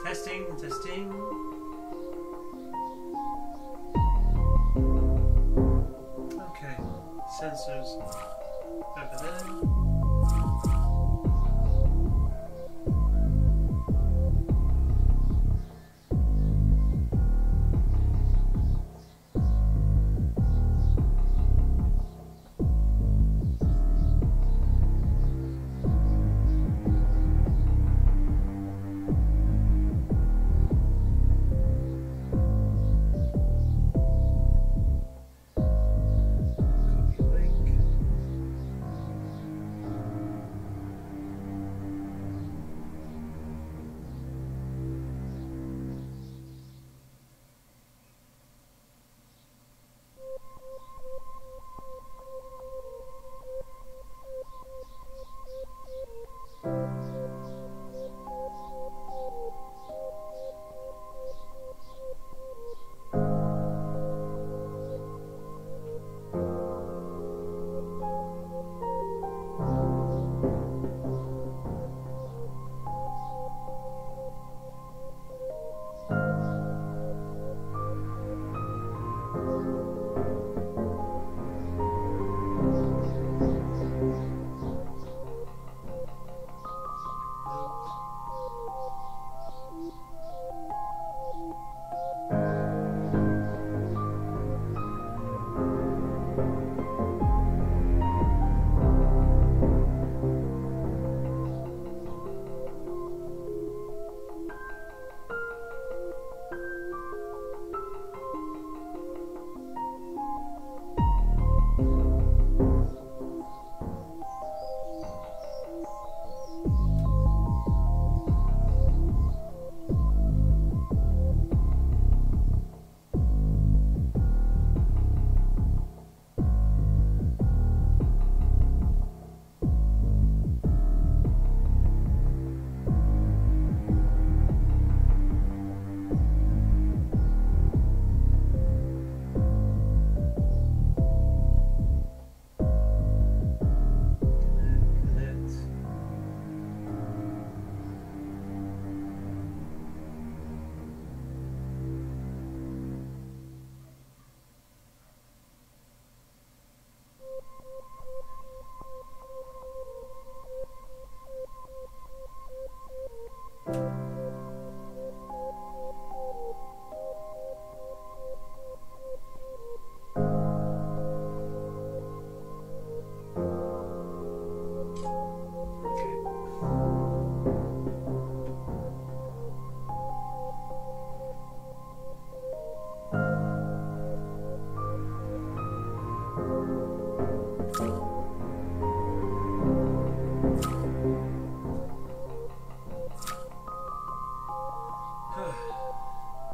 Testing, testing. Okay, sensors over there.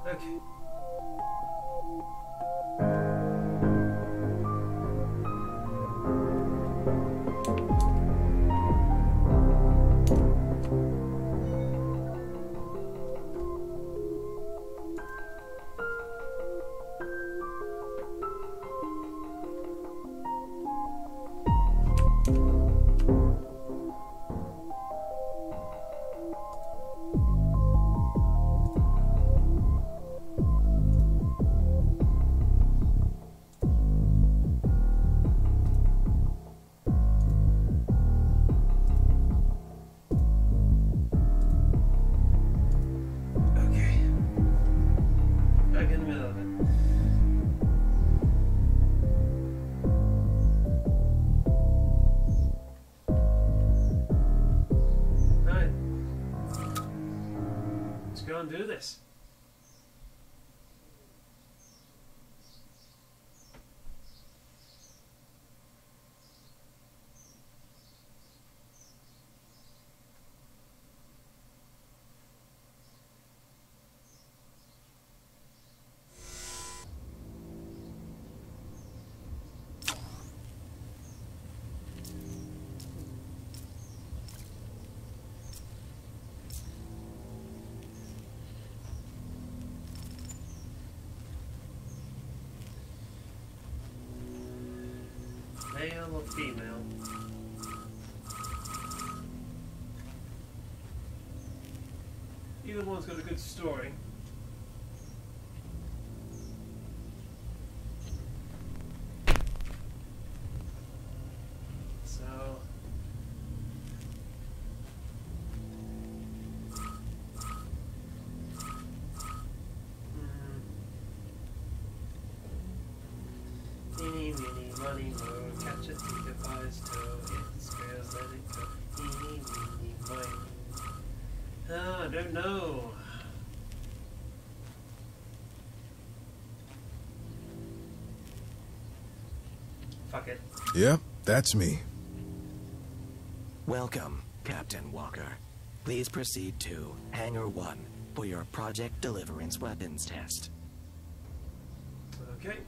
Okay. Go and do this. Male or female? either one's got a good story. So... Eeny, meeny, money, mo, catch a thief by his toe, it scares, let it go. Eeny, meeny, miny. I don't know. Fuck it. Yep, that's me. Welcome, Captain Walker. Please proceed to Hangar 1 for your Project Deliverance weapons test. Okay.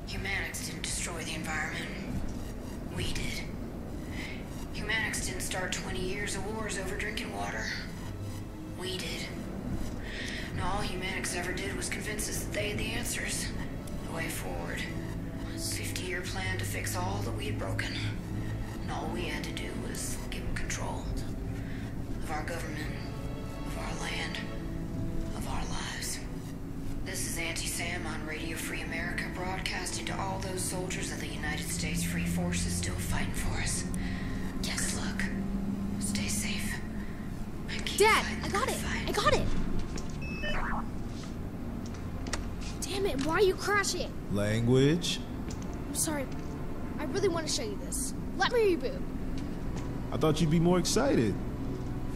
Humanics didn't destroy the environment. We did. Humanics didn't start 20 years of wars over drinking water. We did. And all Humanics ever did was convince us that they had the answers. The way forward. A 50-year plan to fix all that we had broken. And all we had to do was give them control. Of our government. Of our land. Of our lives. This is Auntie Sam on Radio Free America, broadcasting to all those soldiers of the United States Free Forces still fighting for us. Good luck. Stay safe. Dad, I got it. I got it. Damn it, why are you crashing? Language? I'm sorry. I really want to show you this. Let me reboot. I thought you'd be more excited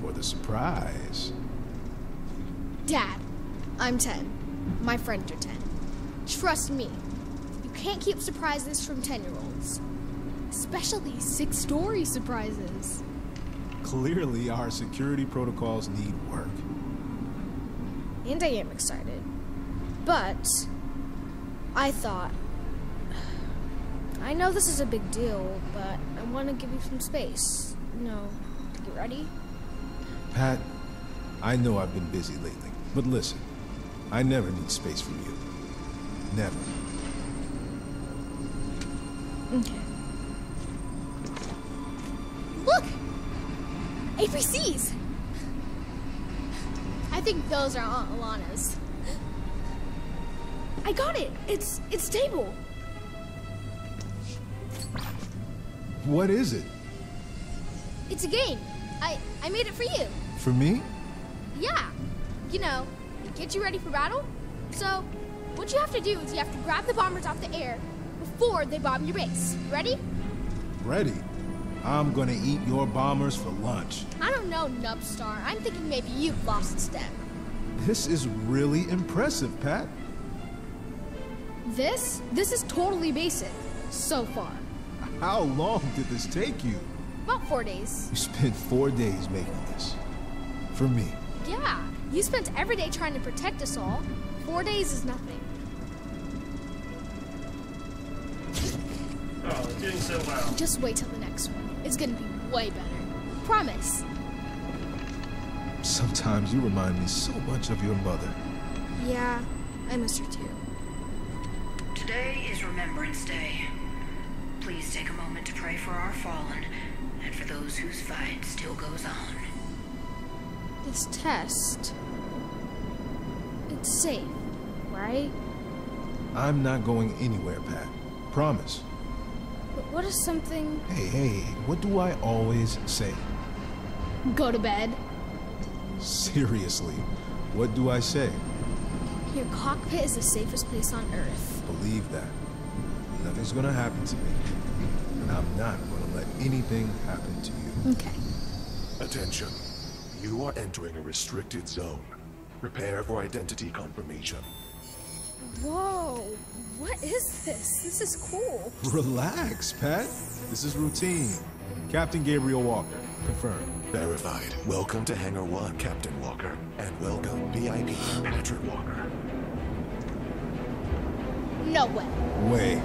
for the surprise. Dad, I'm 10. My friends are 10. Trust me. You can't keep surprises from 10-year-olds. Especially 6-story surprises. Clearly, our security protocols need work. And I am excited. But I thought, I know this is a big deal, but I want to give you some space. You know, to get ready. Pat, I know I've been busy lately, but listen, I never need space from you. Never. Okay. Look! APCs! I think those are Aunt Alana's. I got it! It's stable! What is it? It's a game. I made it for you. For me? Yeah. You know, get you ready for battle. So, what you have to do is you have to grab the bombers off the air before they bomb your base. Ready? Ready. I'm gonna eat your bombers for lunch. I don't know, Nubstar. I'm thinking maybe you've lost a step. This is really impressive, Pat. This is totally basic. So far. How long did this take you? About 4 days. You spent 4 days making this. For me. Yeah, you spent every day trying to protect us all. 4 days is nothing. Oh, they're doing so well. Just wait till the next one. It's gonna be way better. Promise. Sometimes you remind me so much of your mother. Yeah, I miss her too. Today is Remembrance Day. Please take a moment to pray for our fallen and for those whose fight still goes on. This test... it's safe, right? I'm not going anywhere, Pat. Promise. But what if something... Hey, what do I always say? Go to bed? Seriously, what do I say? Your cockpit is the safest place on Earth. Believe that. Nothing's gonna happen to me. And I'm not gonna let anything happen to you. Okay. Attention. You are entering a restricted zone. Prepare for identity confirmation. Whoa, what is this? This is cool. Relax, Pat. This is routine. Captain Gabriel Walker, confirmed. Verified. Welcome to Hangar 1, Captain Walker. And welcome, VIP Patrick Walker. No way. Way.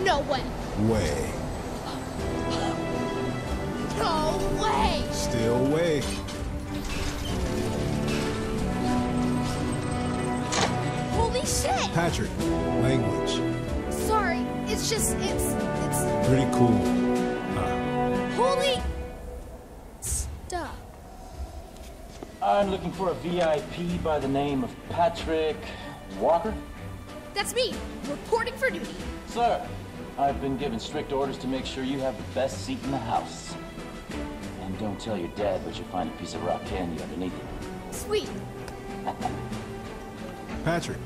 No way. Way. No way. Still way. Holy shit. Patrick, language. Sorry, it's just, it's... Pretty cool. Holy... stuff. I'm looking for a VIP by the name of Patrick Walker. That's me, reporting for duty. Sir, I've been given strict orders to make sure you have the best seat in the house. And don't tell your dad, but you'll find a piece of rock candy underneath it. Sweet. Patrick.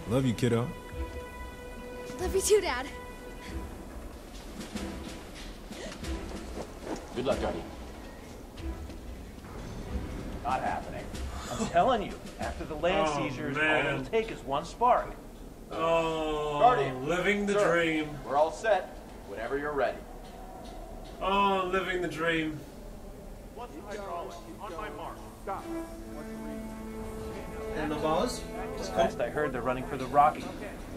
Love you, kiddo. Love you too, Dad. Good luck, Guardian. Not happening. I'm telling you, after the land seizures, all it'll take is one spark. Oh, Guardian, living the sir, dream. We're all set. Whenever you're ready. Oh, living the dream. What's the hydraulic? On my mark. Stop. And the boss? Last I heard, they're running for the Rocky,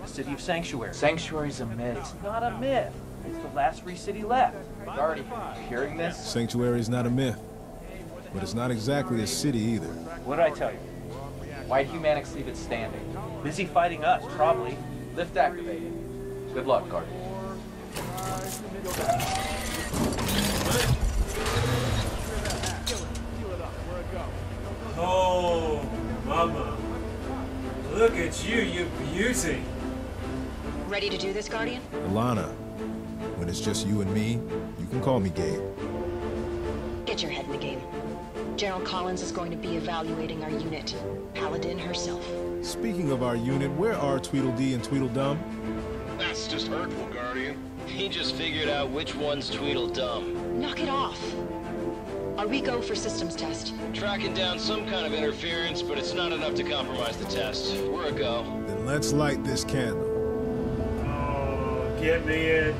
the city of Sanctuary. Sanctuary's a myth. It's not a myth. It's the last free city left. Guardian, you hearing this? Sanctuary is not a myth, but it's not exactly a city either. What did I tell you? Why'd Humanix leave it standing? Busy fighting us, probably. Lift activated. Good luck, Guardian. Oh, mama. Look at you, you beauty. Ready to do this, Guardian? Alana, when it's just you and me, you can call me Gabe. Get your head in the game. General Collins is going to be evaluating our unit. Paladin herself. Speaking of our unit, where are Tweedledee and Tweedledum? That's just hurtful, Guardian. He just figured out which one's Tweedledum. Knock it off. Are we go for systems test? Tracking down some kind of interference, but it's not enough to compromise the test. We're a go. Then let's light this candle. Oh, get me in.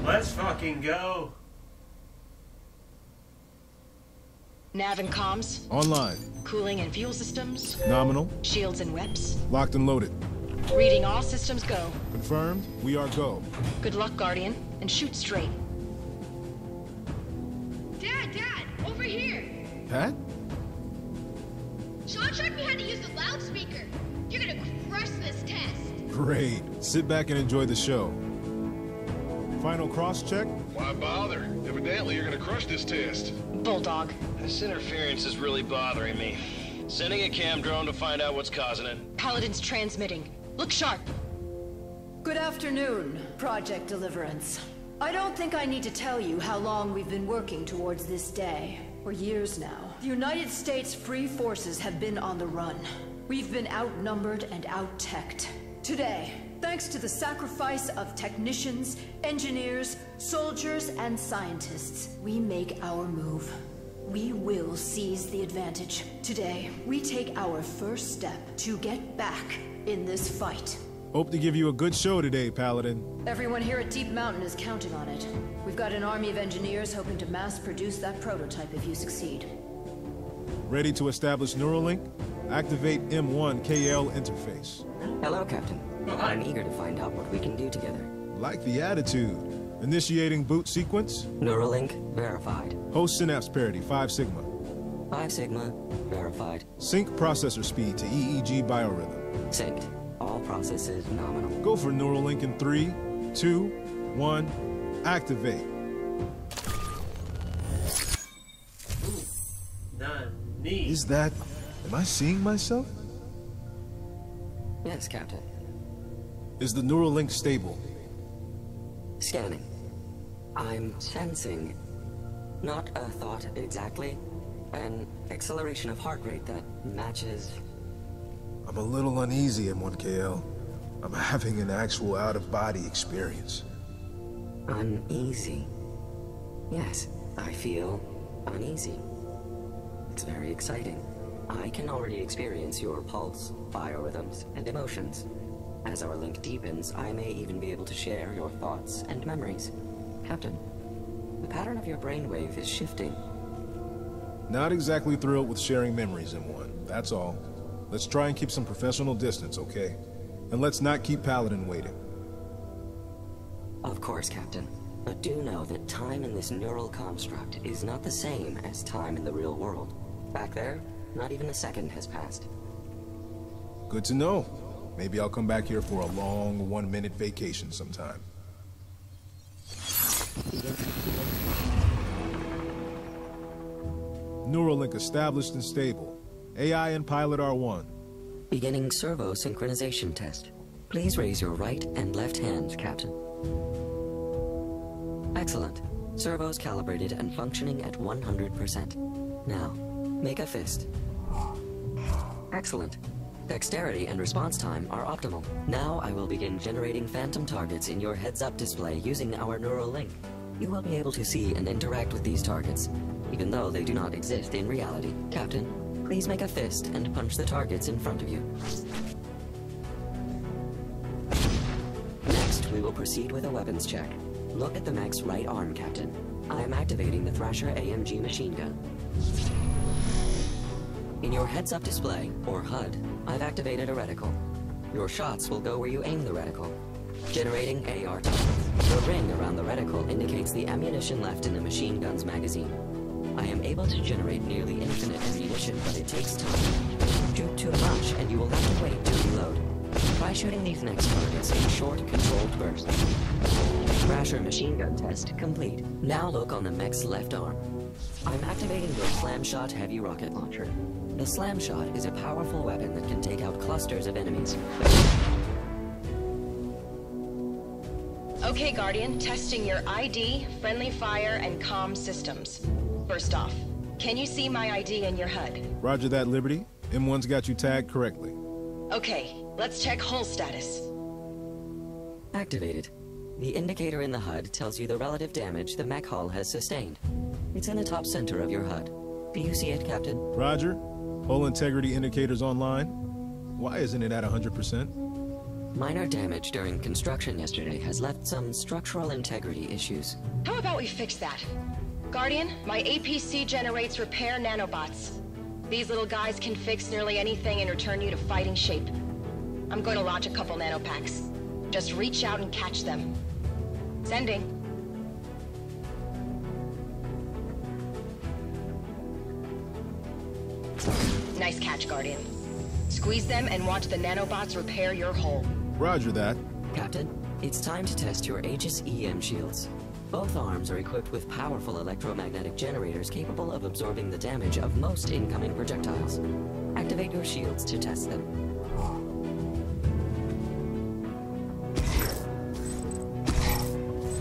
Let's fucking go. Nav and comms? Online. Cooling and fuel systems? Nominal. Shields and webs? Locked and loaded. Reading all systems go. Confirmed. We are go. Good luck, Guardian, and shoot straight. Dad, over here! Pat? Sean showed me how to use the loudspeaker. You're gonna crush this test. Great. Sit back and enjoy the show. Final cross-check? Why bother? Evidently, you're gonna crush this test. Bulldog. This interference is really bothering me. Sending a cam drone to find out what's causing it. Paladin's transmitting. Look sharp. Good afternoon, Project Deliverance. I don't think I need to tell you how long we've been working towards this day. For years now. The United States Free Forces have been on the run. We've been outnumbered and out-teched. Today, thanks to the sacrifice of technicians, engineers, soldiers, and scientists, we make our move. We will seize the advantage. Today, we take our first step to get back in this fight. Hope to give you a good show today, Paladin. Everyone here at Deep Mountain is counting on it. We've got an army of engineers hoping to mass-produce that prototype if you succeed. Ready to establish Neuralink? Activate M1 KL interface. Hello, Captain. I'm eager to find out what we can do together. Like the attitude. Initiating boot sequence. Neuralink verified. Host synapse parity 5 sigma. 5 sigma verified. Sync processor speed to EEG biorhythm. Synced. All processes nominal. Go for Neuralink in 3, 2, 1, activate. Nani. Is that... am I seeing myself? Yes, Captain. Is the Neuralink stable? Scanning. I'm sensing... not a thought exactly. An acceleration of heart rate that matches... I'm a little uneasy, M1KL. I'm having an actual out-of-body experience. Uneasy. Yes, I feel uneasy. It's very exciting. I can already experience your pulse, biorhythms, and emotions. As our link deepens, I may even be able to share your thoughts and memories. Captain, the pattern of your brainwave is shifting. Not exactly thrilled with sharing memories, M1. That's all. Let's try and keep some professional distance, okay? And let's not keep Paladin waiting. Of course, Captain. But do know that time in this neural construct is not the same as time in the real world. Back there, not even a second has passed. Good to know. Maybe I'll come back here for a long 1-minute vacation sometime. Neural link established and stable. AI and pilot R1. Beginning servo synchronization test. Please raise your right and left hands, Captain. Excellent. Servos calibrated and functioning at 100%. Now, make a fist. Excellent. Dexterity and response time are optimal. Now I will begin generating phantom targets in your heads-up display using our neural link. You will be able to see and interact with these targets, even though they do not exist in reality. Captain, please make a fist and punch the targets in front of you. Next, we will proceed with a weapons check. Look at the mech's right arm, Captain. I am activating the Thrasher AMG machine gun. In your heads-up display, or HUD, I've activated a reticle. Your shots will go where you aim the reticle. Generating AR targets. The ring around the reticle indicates the ammunition left in the machine gun's magazine. I am able to generate nearly infinite ammunition, but it takes time. Shoot too much, and you will have to wait to reload. Try shooting these next targets in short, controlled bursts. Thrasher machine gun test complete. Now look on the mech's left arm. I'm activating the Slamshot heavy rocket launcher. The Slamshot is a powerful weapon that can take out clusters of enemies. Okay, Guardian, testing your ID, friendly fire, and comm systems. First off, can you see my ID in your HUD? Roger that, Liberty. M1's got you tagged correctly. Okay, let's check hull status. Activated. The indicator in the HUD tells you the relative damage the mech hull has sustained. It's in the top center of your HUD. Do you see it, Captain? Roger. Hull integrity indicator's online. Why isn't it at 100%? Minor damage during construction yesterday has left some structural integrity issues. How about we fix that? Guardian, my APC generates repair nanobots. These little guys can fix nearly anything and return you to fighting shape. I'm going to launch a couple nanopacks. Just reach out and catch them. Sending. Nice catch, Guardian. Squeeze them and watch the nanobots repair your hull. Roger that. Captain, it's time to test your Aegis EM shields. Both arms are equipped with powerful electromagnetic generators capable of absorbing the damage of most incoming projectiles. Activate your shields to test them.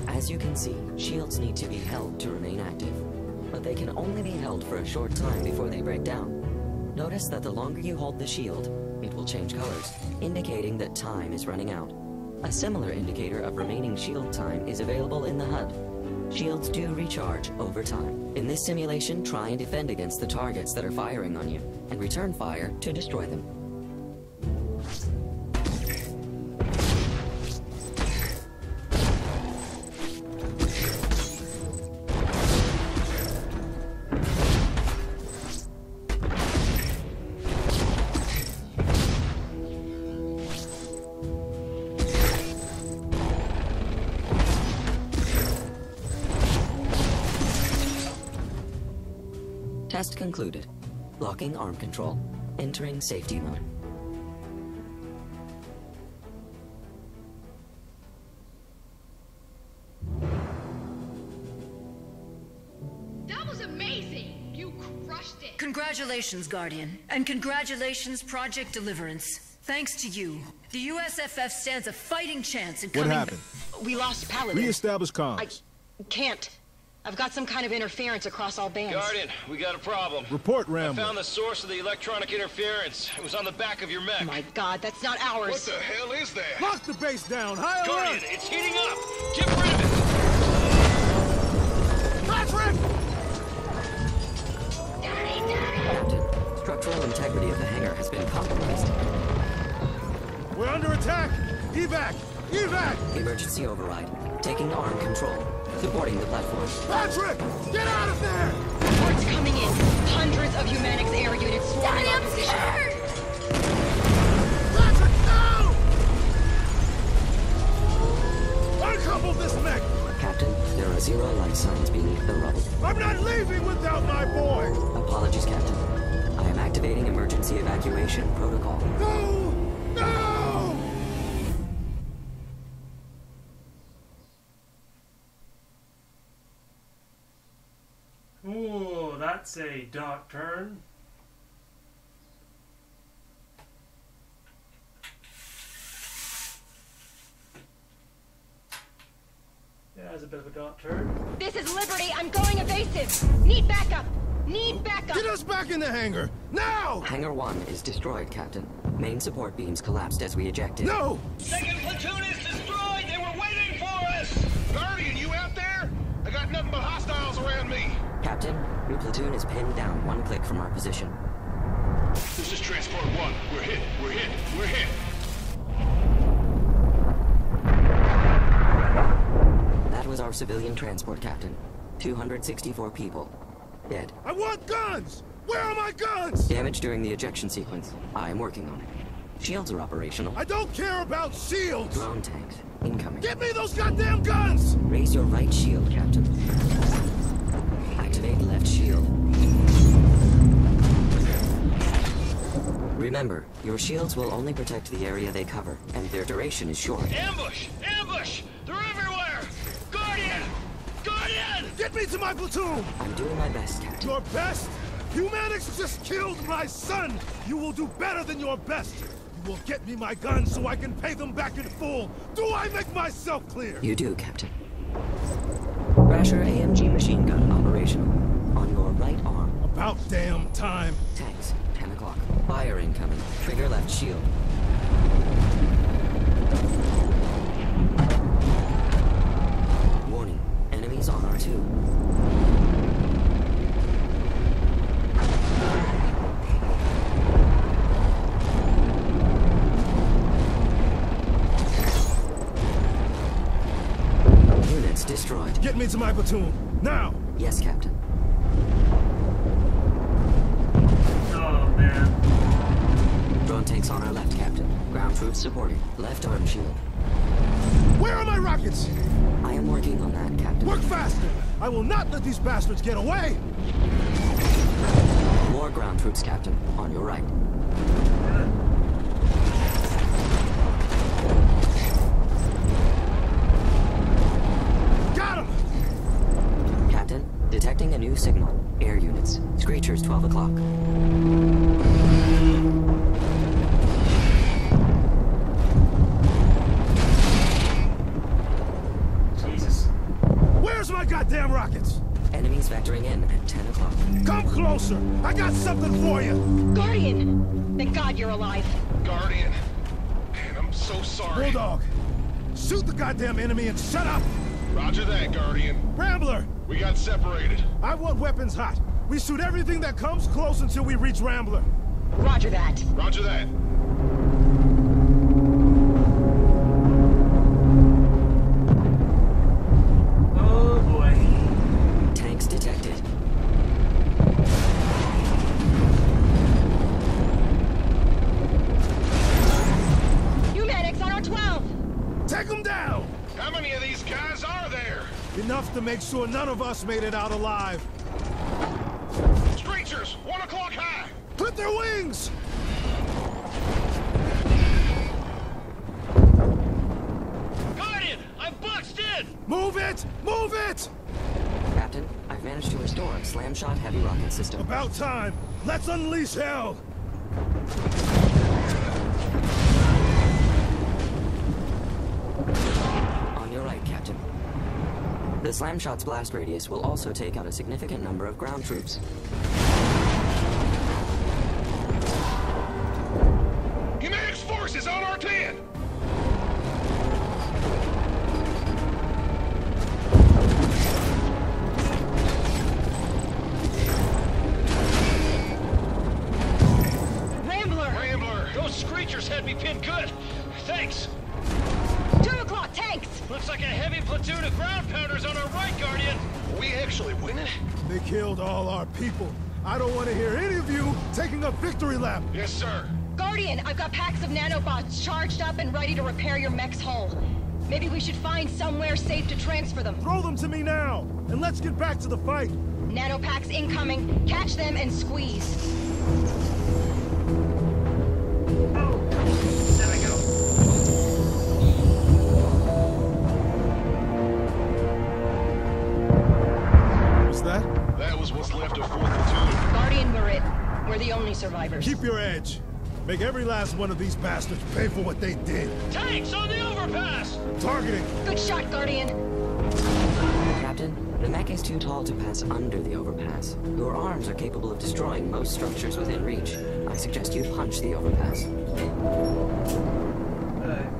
As you can see, shields need to be held to remain active, but they can only be held for a short time before they break down. Notice that the longer you hold the shield, it will change colors, indicating that time is running out. A similar indicator of remaining shield time is available in the HUD. Shields do recharge over time. In this simulation, try and defend against the targets that are firing on you, and return fire to destroy them. Test concluded. Locking arm control. Entering safety mode. That was amazing! You crushed it! Congratulations, Guardian. And congratulations, Project Deliverance. Thanks to you, the USFF stands a fighting chance in coming... What happened? We lost Paladin. Re-establish comms. I can't. I've got some kind of interference across all bands. Guardian, we got a problem. Report, Rambo. I found the source of the electronic interference. It was on the back of your mech. Oh my god, that's not ours. What the hell is that? Lock the base down! High Guardian, alert! it's heating up! Get rid of it! Patrick! Captain, structural integrity of the hangar has been compromised. We're under attack! Evac! Evac! Emergency override. Taking arm control. Supporting the platform. Patrick! Get out of there! Reports coming in. Hundreds of Humanics air units swarming our position. Patrick, no! Uncouple this mech! Captain, there are 0 life signs beneath the rubble. I'm not leaving without my boy! Apologies, Captain. I am activating emergency evacuation protocol. No! No! Ooh, that's a dark turn. Yeah, that's a bit of a dark turn. This is Liberty. I'm going evasive. Need backup. Need backup. Get us back in the hangar! Now! Hangar 1 is destroyed, Captain. Main support beams collapsed as we ejected. No! Second platoon is destroyed! They were waiting for us! Guardian, you out there? I got nothing but hostiles around me. Captain, your platoon is pinned down 1 click from our position. This is Transport 1. We're hit. We're hit. We're hit. That was our civilian transport, Captain. 264 people. Dead. I want guns! Where are my guns? Damage during the ejection sequence. I am working on it. Shields are operational. I don't care about shields! Drone tanks. Incoming. Give me those goddamn guns! Raise your right shield, Captain. Activate left shield. Remember, your shields will only protect the area they cover, and their duration is short. Ambush! Ambush! They're everywhere! Guardian! Guardian! Get me to my platoon! I'm doing my best, Captain. Your best? Humanics just killed my son! You will do better than your best! You will get me my guns so I can pay them back in full! Do I make myself clear? You do, Captain. Rasher AMG machine gun operational. On your right arm. About damn time. Tanks, 10 o'clock. Fire incoming. Trigger left shield. Warning. Enemies on R2. Units destroyed. Get me to my platoon. Now! Yes, Captain. Oh, man. Drone tanks on our left, Captain. Ground troops supporting. Left arm shield. Where are my rockets? I am working on that, Captain. Work faster! I will not let these bastards get away! More ground troops, Captain. On your right. Got him! Captain, detecting a new signal. Air units. Screechers, 12 o'clock. Jesus. Where's my goddamn rockets? Enemies vectoring in at 10 o'clock. Come closer! I got something for you! Guardian! Thank God you're alive. Guardian. Man, I'm so sorry. Bulldog, shoot the goddamn enemy and shut up! Roger that, Guardian. Rambler! We got separated. I want weapons hot. We shoot everything that comes close until we reach Rambler. Roger that. Roger that. Oh, boy. Tanks detected. Humanics on R12! Take them down! How many of these guys are there? Enough to make sure none of us made it out alive. Screechers, 1 o'clock high. Clip their wings! Guardian! I'm boxed in! Move it! Move it! Captain, I've managed to restore a slam shot heavy rocket system. About time. Let's unleash hell! On your right, Captain. The slam shot's blast radius will also take out a significant number of ground troops. Humanics forces on R10! Rambler! Those screechers had me pinned good! Thanks! 2 o'clock, tanks! Looks like a heavy platoon of ground pounders on our right, Guardian! Are we actually winning? They killed all our people. I don't want to hear any of you taking a victory lap. Yes, sir. Guardian, I've got packs of nanobots charged up and ready to repair your mech's hull. Maybe we should find somewhere safe to transfer them. Throw them to me now, and let's get back to the fight. Nanopacks incoming. Catch them and squeeze. Oh, there we go. What's that? That was what's left of 4th Platoon. Guardian, we're it. We're the only survivors. Keep your edge. Make every last one of these bastards pay for what they did. Tanks on the overpass! Targeting. Good shot, Guardian. Captain, the mech is too tall to pass under the overpass. Your arms are capable of destroying most structures within reach. I suggest you punch the overpass.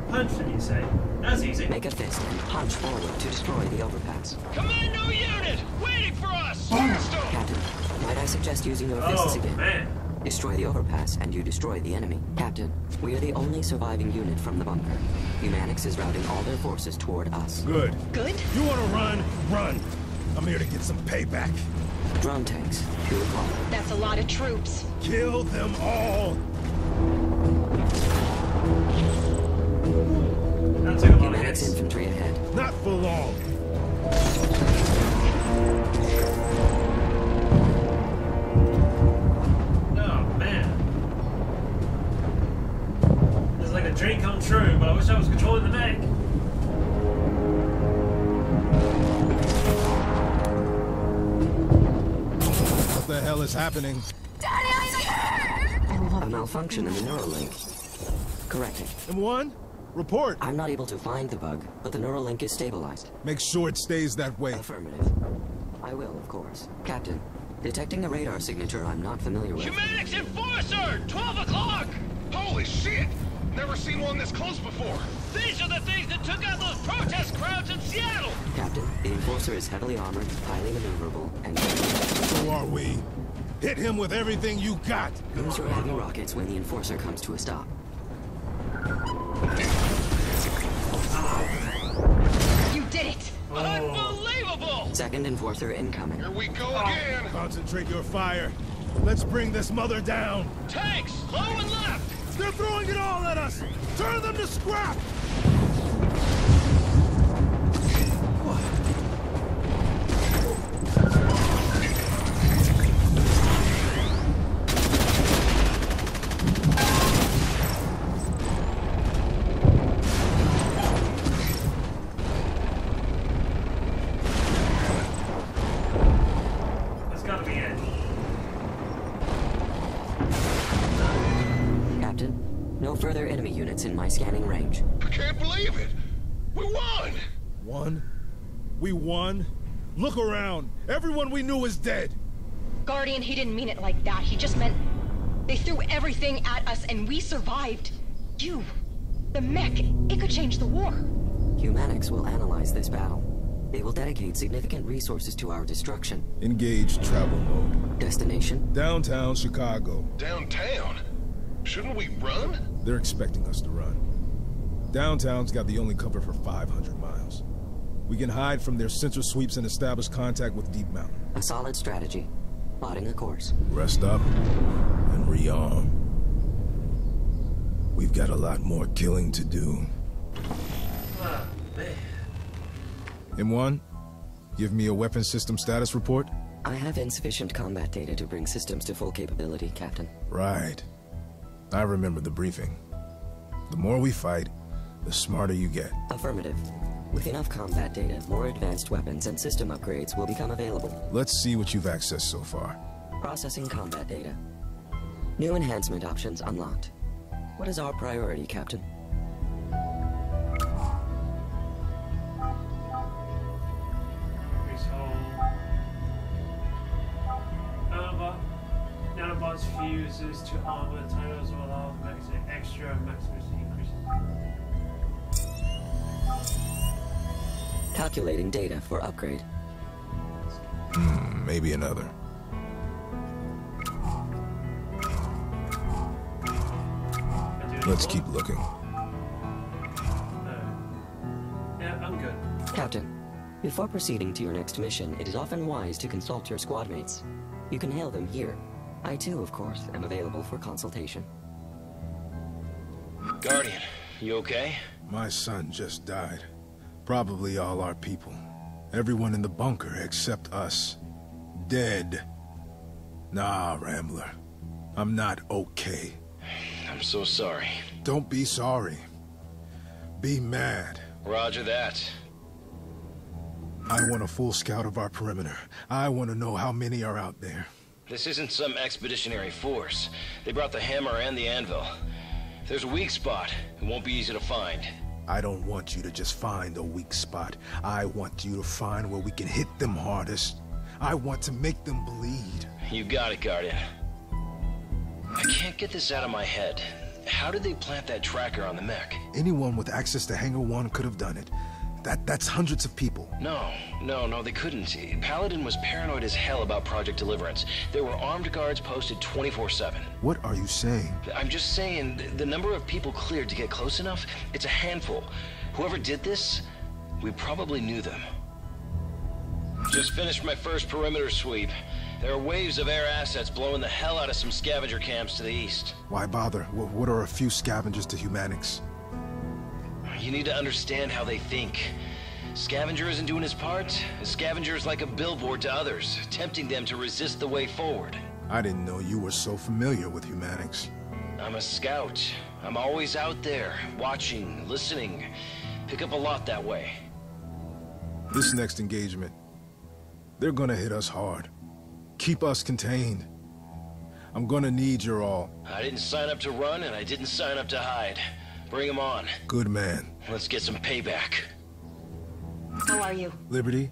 Punch, did you say? That's easy. Make a fist and punch forward to destroy the overpass. Commando unit! Waiting for us! Faster! Captain, might I suggest using your fists again? Man. Destroy the overpass, and you destroy the enemy. Captain, we are the only surviving unit from the bunker. Humanix is routing all their forces toward us. Good. Good? You want to run? Run. I'm here to get some payback. Drone tanks, 2 o'clock. That's a lot of troops. Kill them all. That took a lot of Humanix hits. infantry ahead. Not for long. A dream come true, but I wish I was controlling the mech. What the hell is happening? Daddy, I'm scared! A malfunction in the Neuralink. Corrected. M1? Report. I'm not able to find the bug, but the Neuralink is stabilized. Make sure it stays that way. Affirmative. I will, of course. Captain, detecting a radar signature I'm not familiar with. Humanix Enforcer! 12 o'clock! Holy shit! Never seen one this close before. These are the things that took out those protest crowds in Seattle! Captain, the Enforcer is heavily armored, highly maneuverable, and... Who are we? Hit him with everything you got! Use your heavy rockets when the Enforcer comes to a stop. You did it! Unbelievable! Second Enforcer incoming. Here we go again! Concentrate your fire. Let's bring this mother down. Tanks! Low and left! They're throwing it all at us! Turn them to scrap! That's gotta be it. No further enemy units in my scanning range. I can't believe it! We won! Won? We won? Look around. Everyone we knew is dead. Guardian, he didn't mean it like that. He just meant they threw everything at us and we survived. You, the mech, it could change the war. Humanix will analyze this battle. They will dedicate significant resources to our destruction. Engage travel mode. Destination? Downtown Chicago. Downtown? Shouldn't we run? They're expecting us to run. Downtown's got the only cover for 500 miles. We can hide from their sensor sweeps and establish contact with Deep Mountain. A solid strategy. Plotting a course. Rest up and rearm. We've got a lot more killing to do. Oh, man. M1, give me a weapon system status report. I have insufficient combat data to bring systems to full capability, Captain. Right. I remember the briefing. The more we fight, the smarter you get. Affirmative. With enough combat data, more advanced weapons and system upgrades will become available. Let's see what you've accessed so far. Processing combat data. New enhancement options unlocked. What is our priority, Captain? Nanobots fuses to armor titles will allow extra maximum increases. Calculating data for upgrade. Maybe another. Let's keep looking. Yeah, I'm good. Captain, before proceeding to your next mission, it is often wise to consult your squad mates. You can hail them here. I too, of course, am available for consultation. Guardian, you okay? My son just died. Probably all our people. Everyone in the bunker except us. Dead. Nah, Rambler. I'm not okay. I'm so sorry. Don't be sorry. Be mad. Roger that. I want a full scout of our perimeter. I want to know how many are out there. This isn't some expeditionary force. They brought the hammer and the anvil. If there's a weak spot, it won't be easy to find. I don't want you to just find a weak spot. I want you to find where we can hit them hardest. I want to make them bleed. You got it, Guardian. I can't get this out of my head. How did they plant that tracker on the mech? Anyone with access to Hangar 1 could have done it. That's hundreds of people. No, they couldn't. Paladin was paranoid as hell about Project Deliverance. There were armed guards posted 24/7. What are you saying? I'm just saying, the number of people cleared to get close enough, it's a handful. Whoever did this, we probably knew them. Just finished my first perimeter sweep. There are waves of air assets blowing the hell out of some scavenger camps to the east. Why bother? What are a few scavengers to humanics? You need to understand how they think. Scavenger isn't doing his part. A scavenger is like a billboard to others, tempting them to resist the way forward. I didn't know you were so familiar with humanics. I'm a scout. I'm always out there, watching, listening. Pick up a lot that way. This next engagement, they're gonna hit us hard. Keep us contained. I'm gonna need your all. I didn't sign up to run, and I didn't sign up to hide. Bring them on. Good man. Let's get some payback. How are you? Liberty,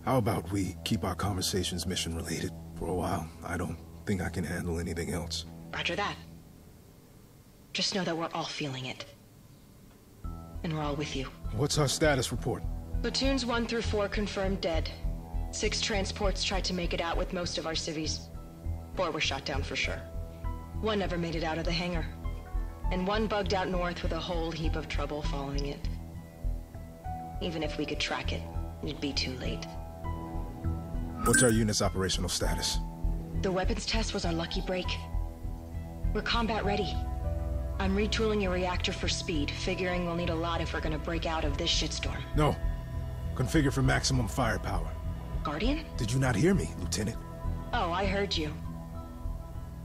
how about we keep our conversations mission-related for a while? I don't think I can handle anything else. Roger that. Just know that we're all feeling it. And we're all with you. What's our status report? Platoons 1 through 4 confirmed dead. 6 transports tried to make it out with most of our civvies. 4 were shot down for sure. 1 never made it out of the hangar. And 1 bugged out north with a whole heap of trouble following it. Even if we could track it, it'd be too late. What's our unit's operational status? The weapons test was our lucky break. We're combat ready. I'm retooling your reactor for speed, figuring we'll need a lot if we're gonna break out of this shitstorm. No. Configure for maximum firepower. Guardian? Did you not hear me, Lieutenant? Oh, I heard you.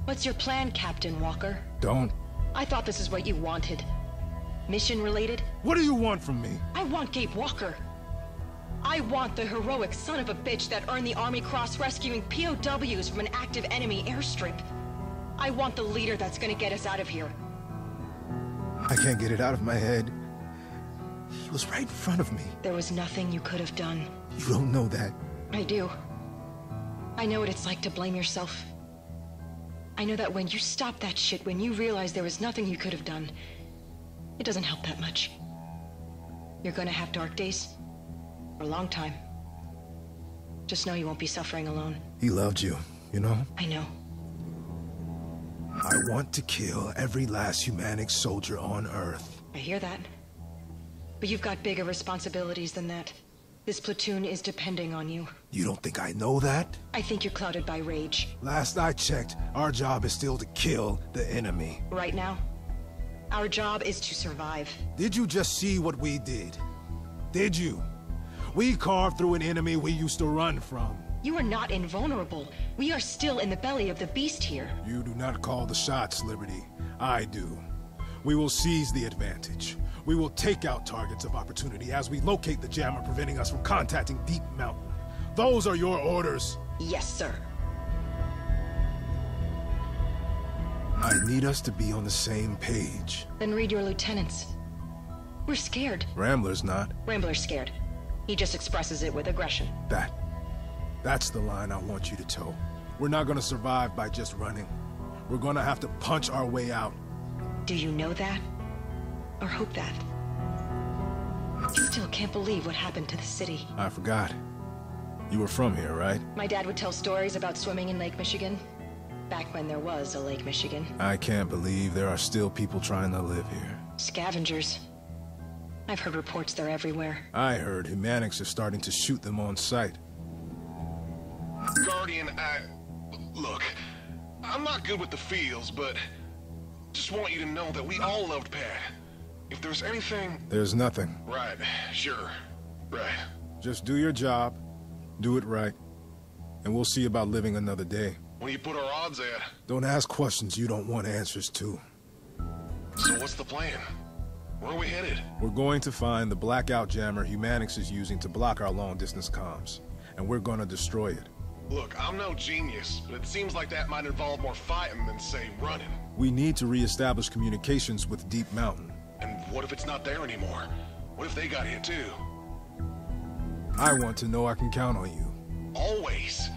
What's your plan, Captain Walker? Don't. I thought this is what you wanted. Mission related? What do you want from me? I want Gabe Walker. I want the heroic son of a bitch that earned the Army Cross rescuing POWs from an active enemy airstrip. I want the leader that's gonna get us out of here. I can't get it out of my head. He was right in front of me. There was nothing you could have done. You don't know that. I do. I know what it's like to blame yourself. I know that when you stop that shit, when you realize there was nothing you could have done, it doesn't help that much. You're gonna have dark days. For a long time. Just know you won't be suffering alone. He loved you, you know? I know. I want to kill every last humanic soldier on Earth. I hear that. But you've got bigger responsibilities than that. This platoon is depending on you. You don't think I know that? I think you're clouded by rage. Last I checked, our job is still to kill the enemy. Right now, our job is to survive. Did you just see what we did? Did you? We carved through an enemy we used to run from. You are not invulnerable. We are still in the belly of the beast here. You do not call the shots, Liberty. I do. We will seize the advantage. We will take out targets of opportunity as we locate the jammer preventing us from contacting Deep Mountain. Those are your orders. Yes, sir. I need us to be on the same page. Then read your lieutenants. We're scared. Rambler's not. Rambler's scared. He just expresses it with aggression. That's the line I want you to toe. We're not gonna survive by just running. We're gonna have to punch our way out. Do you know that? Or hope that? I still can't believe what happened to the city. I forgot. You were from here, right? My dad would tell stories about swimming in Lake Michigan. Back when there was a Lake Michigan. I can't believe there are still people trying to live here. Scavengers. I've heard reports they're everywhere. I heard humanics are starting to shoot them on sight. Guardian, look, I'm not good with the feels, but just want you to know that we all loved Pat. If there's anything... There's nothing. Right, sure, right. Just do your job, do it right, and we'll see about living another day. What do you put our odds at? Don't ask questions you don't want answers to. So what's the plan? Where are we headed? We're going to find the blackout jammer Humanix is using to block our long-distance comms. And we're gonna destroy it. Look, I'm no genius, but it seems like that might involve more fighting than, say, running. We need to re-establish communications with Deep Mountain. And what if it's not there anymore? What if they got hit too? I want to know I can count on you. Always.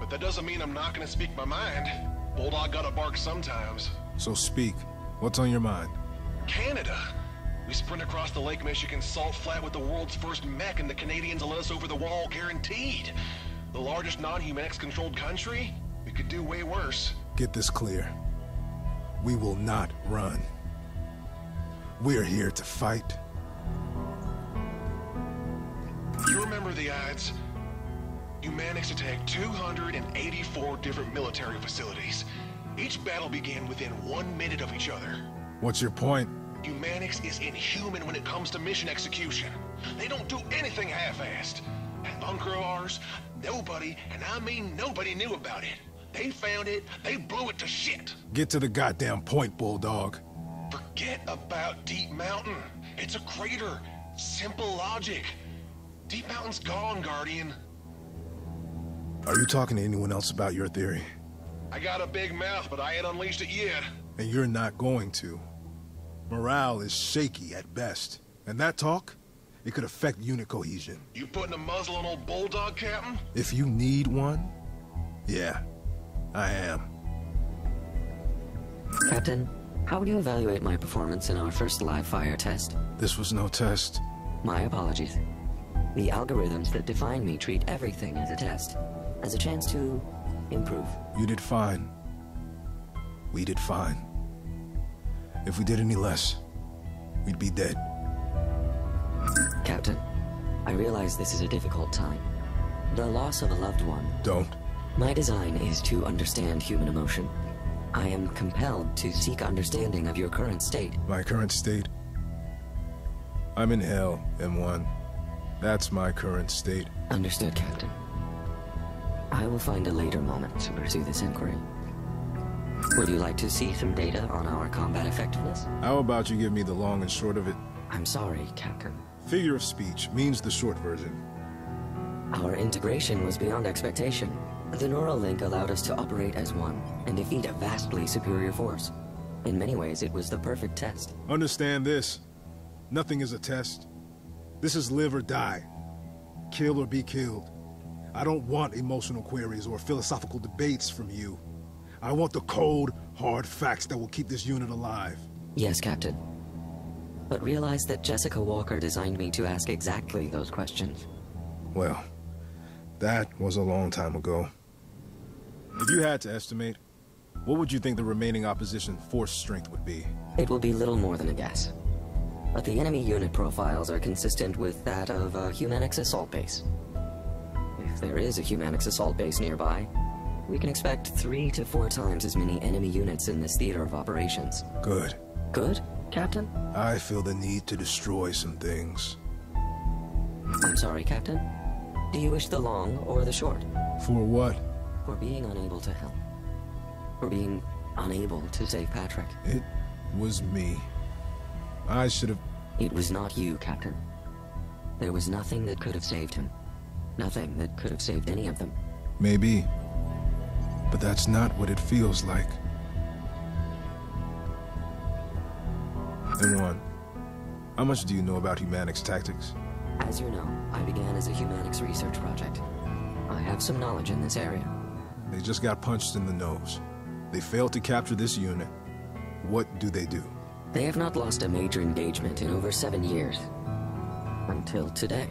But that doesn't mean I'm not gonna speak my mind. Bulldog gotta bark sometimes. So speak. What's on your mind? Canada. We sprint across the Lake Michigan salt flat with the world's first mech, and the Canadians will let us over the wall guaranteed. The largest non-Humanix-controlled country? We could do way worse. Get this clear. We will not run. We're here to fight. You remember the odds? Humanix attacked 284 different military facilities. Each battle began within 1 minute of each other. What's your point? Humanix is inhuman when it comes to mission execution. They don't do anything half-assed. That bunker of ours, nobody, and I mean nobody, knew about it. They found it, they blew it to shit. Get to the goddamn point, Bulldog. Forget about Deep Mountain. It's a crater. Simple logic. Deep Mountain's gone, Guardian. Are you talking to anyone else about your theory? I got a big mouth, but I ain't unleashed it yet. And you're not going to. Morale is shaky at best. And that talk, it could affect unit cohesion. You putting a muzzle on old Bulldog, Captain? If you need one, yeah, I am. Captain, how would you evaluate my performance in our first live fire test? This was no test. My apologies. The algorithms that define me treat everything as a test, as a chance to improve. You did fine. We did fine. If we did any less, we'd be dead. Captain, I realize this is a difficult time. The loss of a loved one. Don't. My design is to understand human emotion. I am compelled to seek understanding of your current state. My current state? I'm in hell, M1. That's my current state. Understood, Captain. I will find a later moment to pursue this inquiry. Would you like to see some data on our combat effectiveness? How about you give me the long and short of it? I'm sorry, Captain. Figure of speech means the short version. Our integration was beyond expectation. The neural link allowed us to operate as one and defeat a vastly superior force. In many ways, it was the perfect test. Understand this. Nothing is a test. This is live or die. Kill or be killed. I don't want emotional queries or philosophical debates from you. I want the cold, hard facts that will keep this unit alive. Yes, Captain. But realize that Jessica Walker designed me to ask exactly those questions. Well, that was a long time ago. If you had to estimate, what would you think the remaining opposition force strength would be? It will be little more than a guess. But the enemy unit profiles are consistent with that of a Humanix assault base. If there is a Humanix assault base nearby, we can expect 3 to 4 times as many enemy units in this theater of operations. Good. Good, Captain? I feel the need to destroy some things. I'm sorry, Captain. Do you wish the long or the short? For what? For being unable to help. For being unable to save Patrick. It was me. I should have... It was not you, Captain. There was nothing that could have saved him. Nothing that could have saved any of them. Maybe. But that's not what it feels like. M1, how much do you know about Humanix tactics? As you know, I began as a Humanix research project. I have some knowledge in this area. They just got punched in the nose. They failed to capture this unit. What do? They have not lost a major engagement in over 7 years. Until today.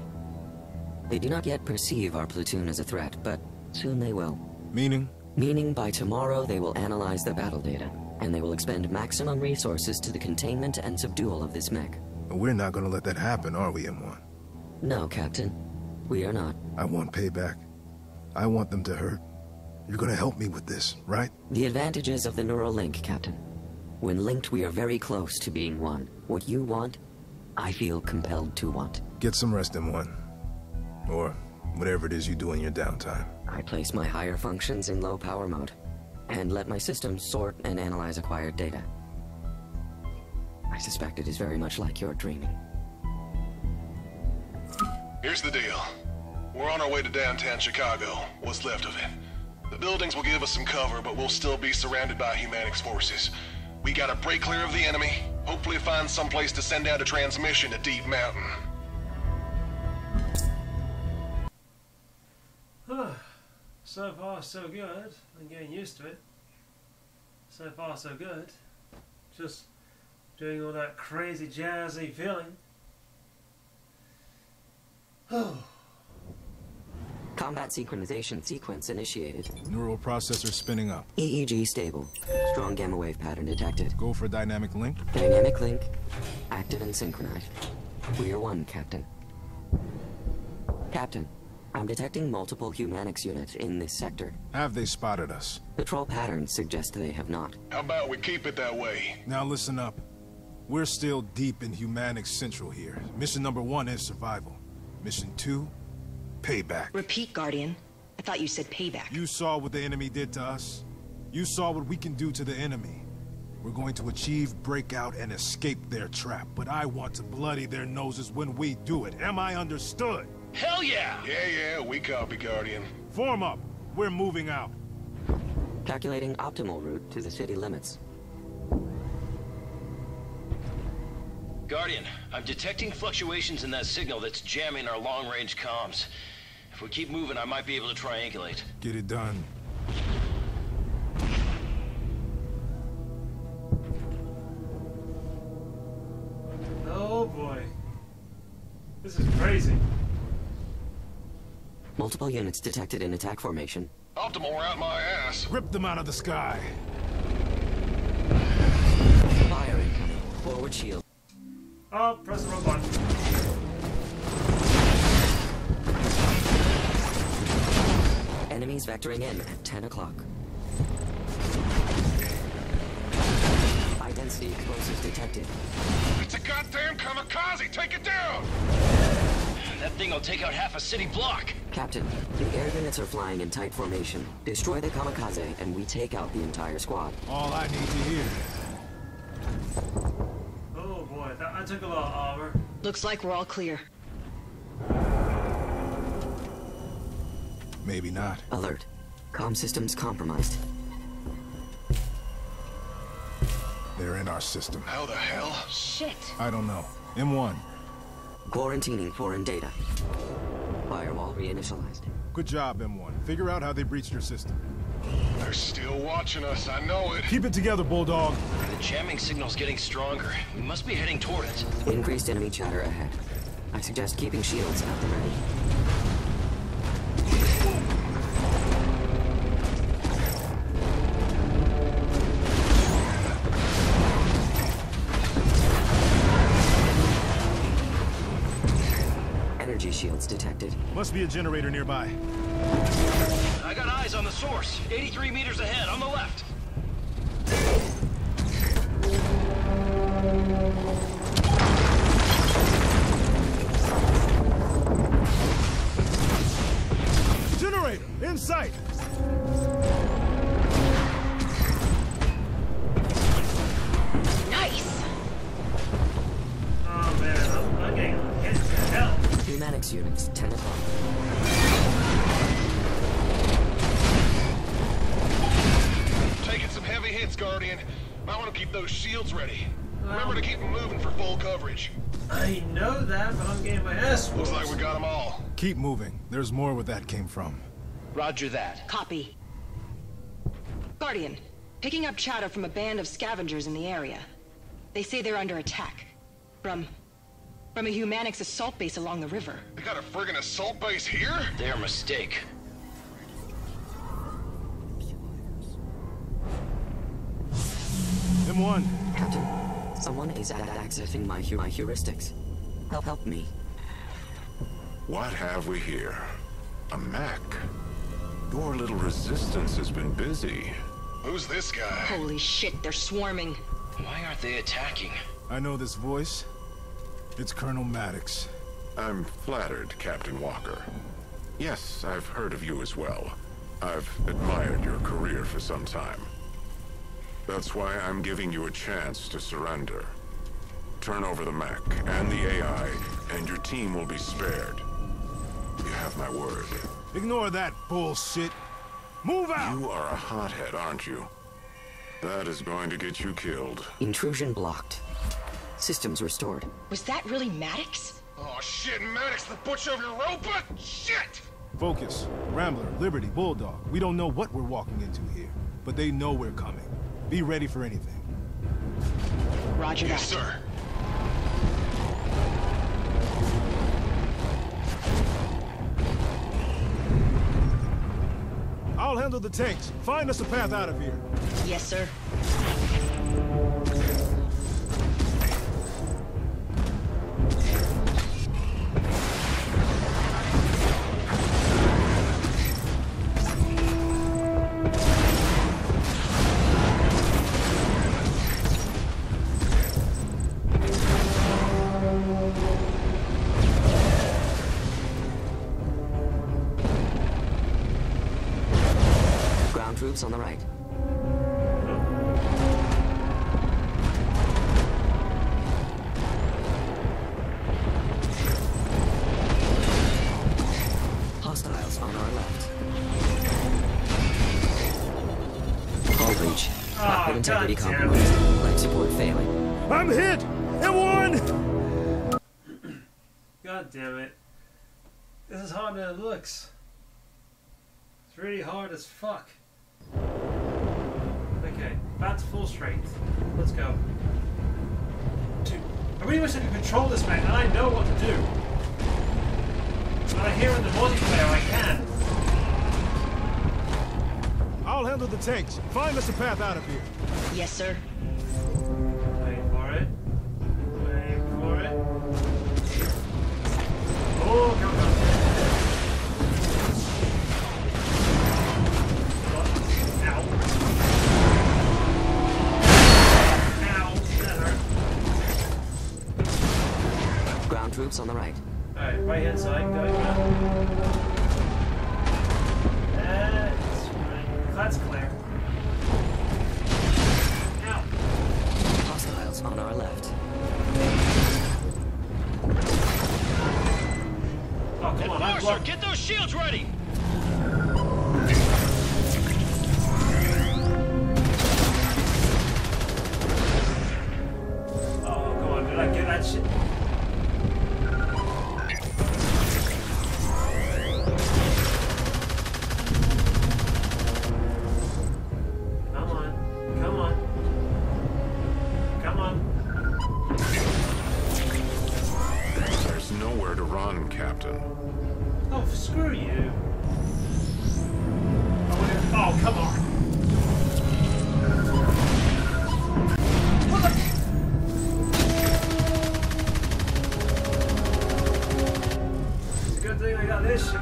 They do not yet perceive our platoon as a threat, but soon they will. Meaning? Meaning by tomorrow they will analyze the battle data, and they will expend maximum resources to the containment and subdual of this mech. We're not gonna let that happen, are we, M1? No, Captain. We are not. I want payback. I want them to hurt. You're gonna help me with this, right? The advantages of the neural link, Captain. When linked, we are very close to being one. What you want, I feel compelled to want. Get some rest, M1. Or whatever it is you do in your downtime. I place my higher functions in low power mode, and let my systems sort and analyze acquired data. I suspect it is very much like you're dreaming. Here's the deal. We're on our way to downtown Chicago, what's left of it. The buildings will give us some cover, but we'll still be surrounded by Humanix forces. We gotta break clear of the enemy, hopefully find someplace to send out a transmission to Deep Mountain. So far, so good. I'm getting used to it. So far, so good. Just doing all that crazy jazzy feeling. Combat synchronization sequence initiated. Neural processor spinning up. EEG stable. Strong gamma wave pattern detected. Go for dynamic link. Dynamic link. Active and synchronized. We are one, Captain. Captain, I'm detecting multiple Humanix units in this sector. Have they spotted us? Patrol patterns suggest they have not. How about we keep it that way? Now listen up. We're still deep in Humanix Central here. Mission number 1 is survival. Mission 2, payback. Repeat, Guardian. I thought you said payback. You saw what the enemy did to us. You saw what we can do to the enemy. We're going to achieve breakout and escape their trap, but I want to bloody their noses when we do it. Am I understood? Hell yeah! Yeah, we copy, Guardian. Form up. We're moving out. Calculating optimal route to the city limits. Guardian, I'm detecting fluctuations in that signal that's jamming our long-range comms. If we keep moving, I might be able to triangulate. Get it done. Oh boy. This is crazy. Multiple units detected in attack formation. Optimal out my ass. Rip them out of the sky. Fire incoming. Forward shield. Oh, press the wrong button. Enemies vectoring in at 10 o'clock. High-density explosives detected. It's a goddamn kamikaze! Take it down! That thing will take out half a city block! Captain, the air units are flying in tight formation. Destroy the kamikaze, and we take out the entire squad. All I need to hear. Oh boy, that took a lot of armor. Looks like we're all clear. Maybe not. Alert. Comm systems compromised. They're in our system. How the hell? Shit. I don't know. M1. Quarantining foreign data. Firewall reinitialized. Good job, M1. Figure out how they breached your system. They're still watching us, I know it. Keep it together, Bulldog. The jamming signal's getting stronger. We must be heading toward it. Increased enemy chatter ahead. I suggest keeping shields at the ready. Energy shields detected. Must be a generator nearby. I got eyes on the source. 83 meters ahead, on the left. Generator! In sight! Nice! Oh man, I'm getting hit to hell. Humanix units, 10 o'clock. Taking some heavy hits, Guardian. Might want to keep those shields ready. Remember to keep them moving for full coverage. I know that, but I'm getting my ass whooped. Looks like we got them all. Keep moving. There's more where that came from. Roger that. Copy. Guardian, picking up chatter from a band of scavengers in the area. They say they're under attack. From a Humanix assault base along the river. They got a friggin' assault base here? Their mistake. M1. Captain, someone is accessing my heuristics. Help me. What have we here? A Mech. Your little resistance has been busy. Who's this guy? Holy shit, they're swarming. Why aren't they attacking? I know this voice. It's Colonel Maddox. I'm flattered, Captain Walker. Yes, I've heard of you as well. I've admired your career for some time. That's why I'm giving you a chance to surrender. Turn over the mech and the AI, and your team will be spared. You have my word. Ignore that bullshit. Move out! You are a hothead, aren't you? That is going to get you killed. Intrusion blocked. Systems restored. Was that really Maddox? Oh shit, Maddox, the butcher of your robot? Shit! Focus. Rambler, Liberty, Bulldog. We don't know what we're walking into here, but they know we're coming. Be ready for anything. Roger that. Yes, sir. I'll handle the tanks. Find us a path out of here. Yes, sir. Troops on the right. Hostiles on our left. Hull breach. Cockpit integrity compromised. Life support failing. I'm hit! It won! God damn it. This is harder than it looks. It's really hard as fuck. Okay, back to full strength. Let's go. I really wish I could control this mech, and I know what to do. When I hear in the multiplayer, I can. I'll handle the tanks. Find us a path out of here. Yes, sir. Wait for it. Wait for it. Oh, come on. Ground troops on the right. Alright, right hand side, going down. That's right. That's clear. Ow. Hostiles on our left. Oh, come on, Enforcer, get those shields ready! Oh, come on, did I get that shit? Captain. Oh, screw you. Oh, come on. What the? It's a good thing I got this shit.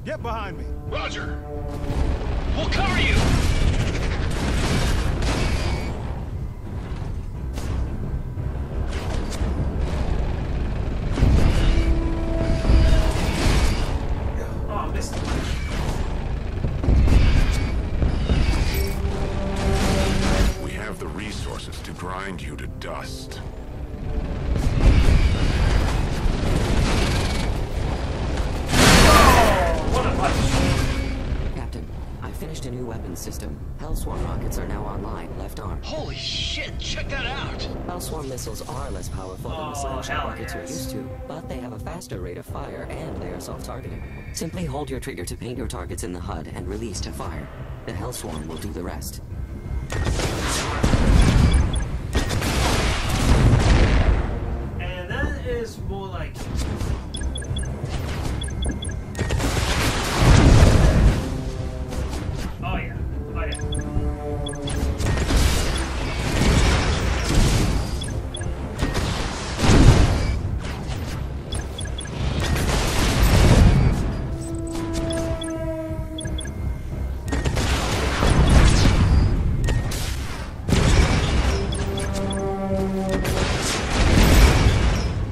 Get behind me. Roger. We'll cover you. Oh, I missed the punch. We have the resources to grind you to dust. Captain, I finished a new weapons system. Hellswarm rockets are now online, left arm. Holy shit, check that out! Hellswarm missiles are less powerful than the slingshot rockets you're used to, but they have a faster rate of fire and they are self-targeting. Simply hold your trigger to paint your targets in the HUD and release to fire. The Hellswarm will do the rest. And more like... Oh yeah, oh yeah.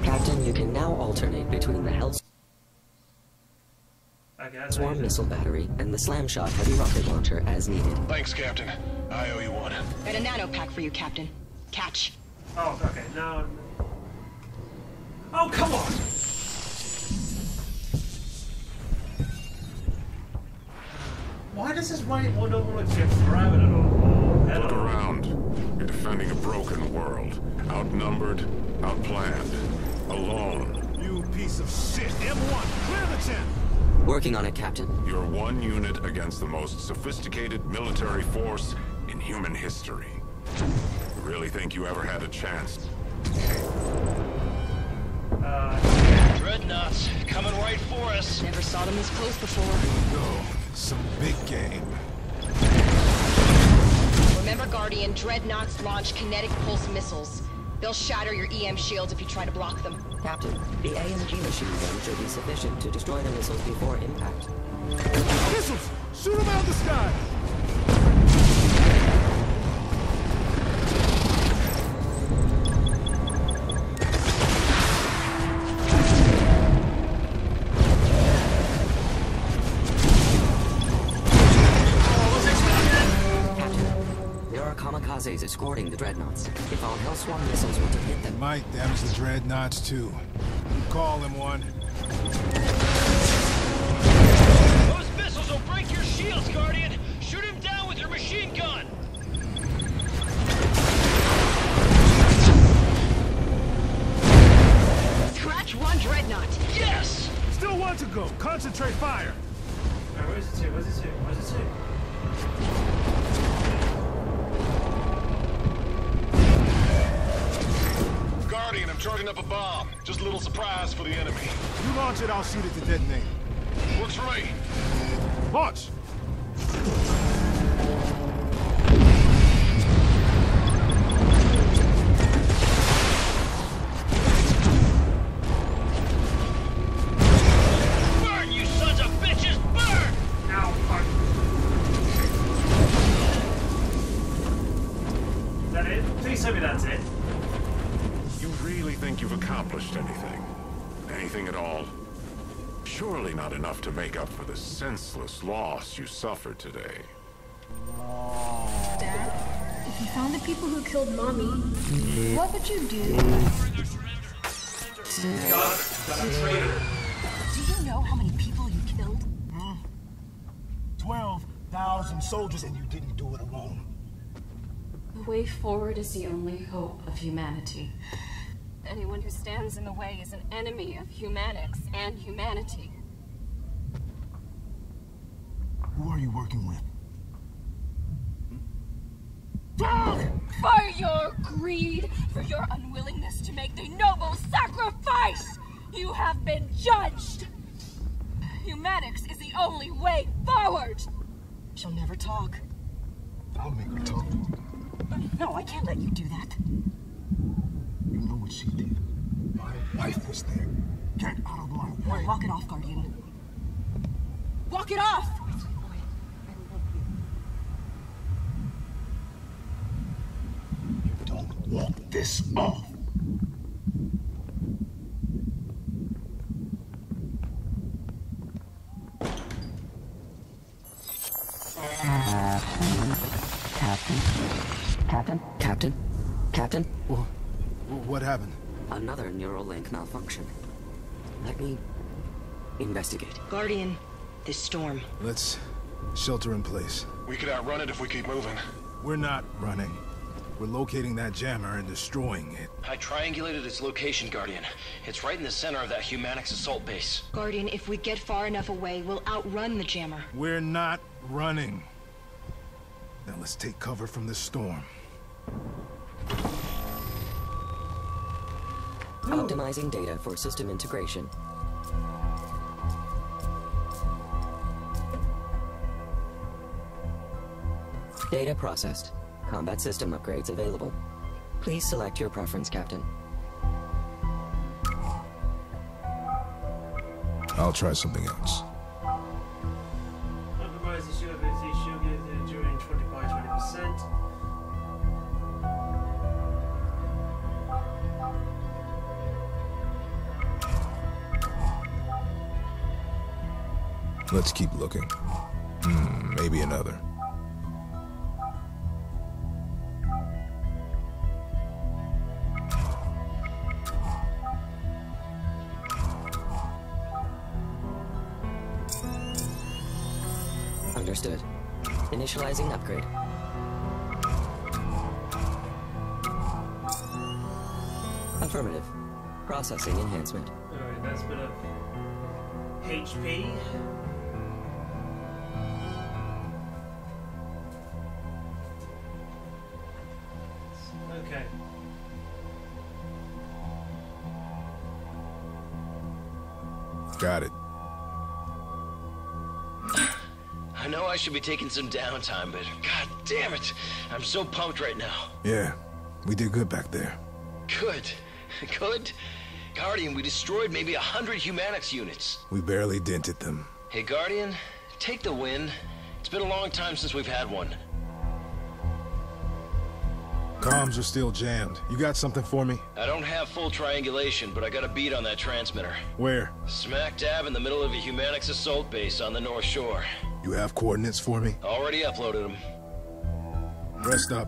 Captain, you can now alternate between the Swarm missile battery and the slam shot heavy rocket launcher as needed. Thanks, Captain. I owe you one. Got a nano pack for you, Captain. Catch. Oh, okay, now... Oh, come on! Why does this right one not want to grab it at all? Look around. You're defending a broken world. Outnumbered, outplanned, alone. You piece of shit. M1, clear the tent! Working on it, Captain. You're one unit against the most sophisticated military force in human history. You really think you ever had a chance? Dreadnoughts coming right for us. Never saw them this close before. Go. Some big game. Remember, Guardian, Dreadnoughts launch kinetic pulse missiles. They'll shatter your EM shields if you try to block them. Captain, the AMG machine gun should be sufficient to destroy the missiles before impact. Missiles! Shoot them out of the sky! Kamikazes escorting the dreadnoughts. If our Hellswarm missiles were to hit them... Might damage the dreadnoughts too. You call them one. Those missiles will break your shields, Guardian! Shoot him down with your machine gun! Scratch one dreadnought! Yes! Still one to go. Concentrate fire. Alright, where's it to? Where's it to? Where's it to? Guardian, I'm charging up a bomb. Just a little surprise for the enemy. You launch it, I'll shoot it to detonate. Works for me. Launch! Burn, you sons of bitches! Burn! Ow, fuck. Is that it? Please tell me that's it. You really think you've accomplished anything? Anything at all? Surely not enough to make up for the senseless loss you suffered today. Dad, if you found the people who killed Mommy, what would you do? Do you know how many people you killed? 12,000 soldiers, and you didn't do it alone. The way forward is the only hope of humanity. Anyone who stands in the way is an enemy of humanics and humanity. Who are you working with? For your greed, for your unwillingness to make the noble sacrifice, you have been judged. Humanics is the only way forward. She'll never talk. I'll make her talk. No, I can't let you do that. You know what she did. My wife was there. Get out of my way. Walk it off, Guardian. Walk it off! You don't walk this off. Captain? What happened? Another neural link malfunction. Let me investigate. Guardian, this storm. Let's shelter in place. We could outrun it if we keep moving. We're not running. We're locating that jammer and destroying it. I triangulated its location, Guardian. It's right in the center of that Humanics assault base. Guardian, if we get far enough away, we'll outrun the jammer. We're not running. Now let's take cover from this storm. Optimizing data for system integration. Data processed. Combat system upgrades available. Please select your preference, Captain. I'll try something else. Optimize the shield ability. Shield get during 20 by 20%. Let's keep looking. Maybe another. Understood. Initializing upgrade. Affirmative. Processing enhancement. Alright, that's a bit of HP. Okay. Got it. I know I should be taking some downtime, but god damn it, I'm so pumped right now. Yeah, we did good back there. Good. Good? Guardian, we destroyed maybe 100 Humanics units. We barely dented them. Hey, Guardian, take the win. It's been a long time since we've had one. Comms are still jammed. You got something for me? I don't have full triangulation, but I got a beat on that transmitter. Where? Smack dab in the middle of a Humanics assault base on the North Shore. You have coordinates for me? Already uploaded them. Rest up.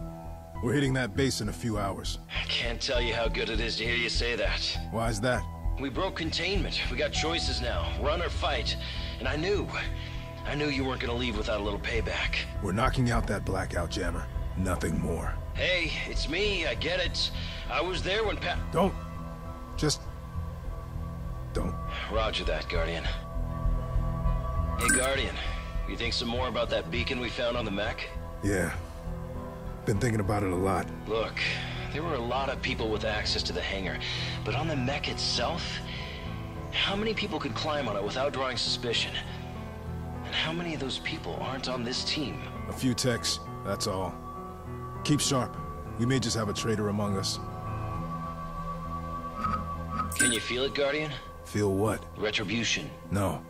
We're hitting that base in a few hours. I can't tell you how good it is to hear you say that. Why's that? We broke containment. We got choices now. Run or fight. And I knew you weren't gonna leave without a little payback. We're knocking out that blackout jammer. Nothing more. Hey, it's me. I get it. I was there when Don't. Just... don't. Roger that, Guardian. Hey, Guardian. You think some more about that beacon we found on the Mech? Yeah. Been thinking about it a lot. Look, there were a lot of people with access to the hangar, but on the Mech itself, how many people could climb on it without drawing suspicion? And how many of those people aren't on this team? A few techs, that's all. Keep sharp. We may just have a traitor among us. Can you feel it, Guardian? Feel what? Retribution. No.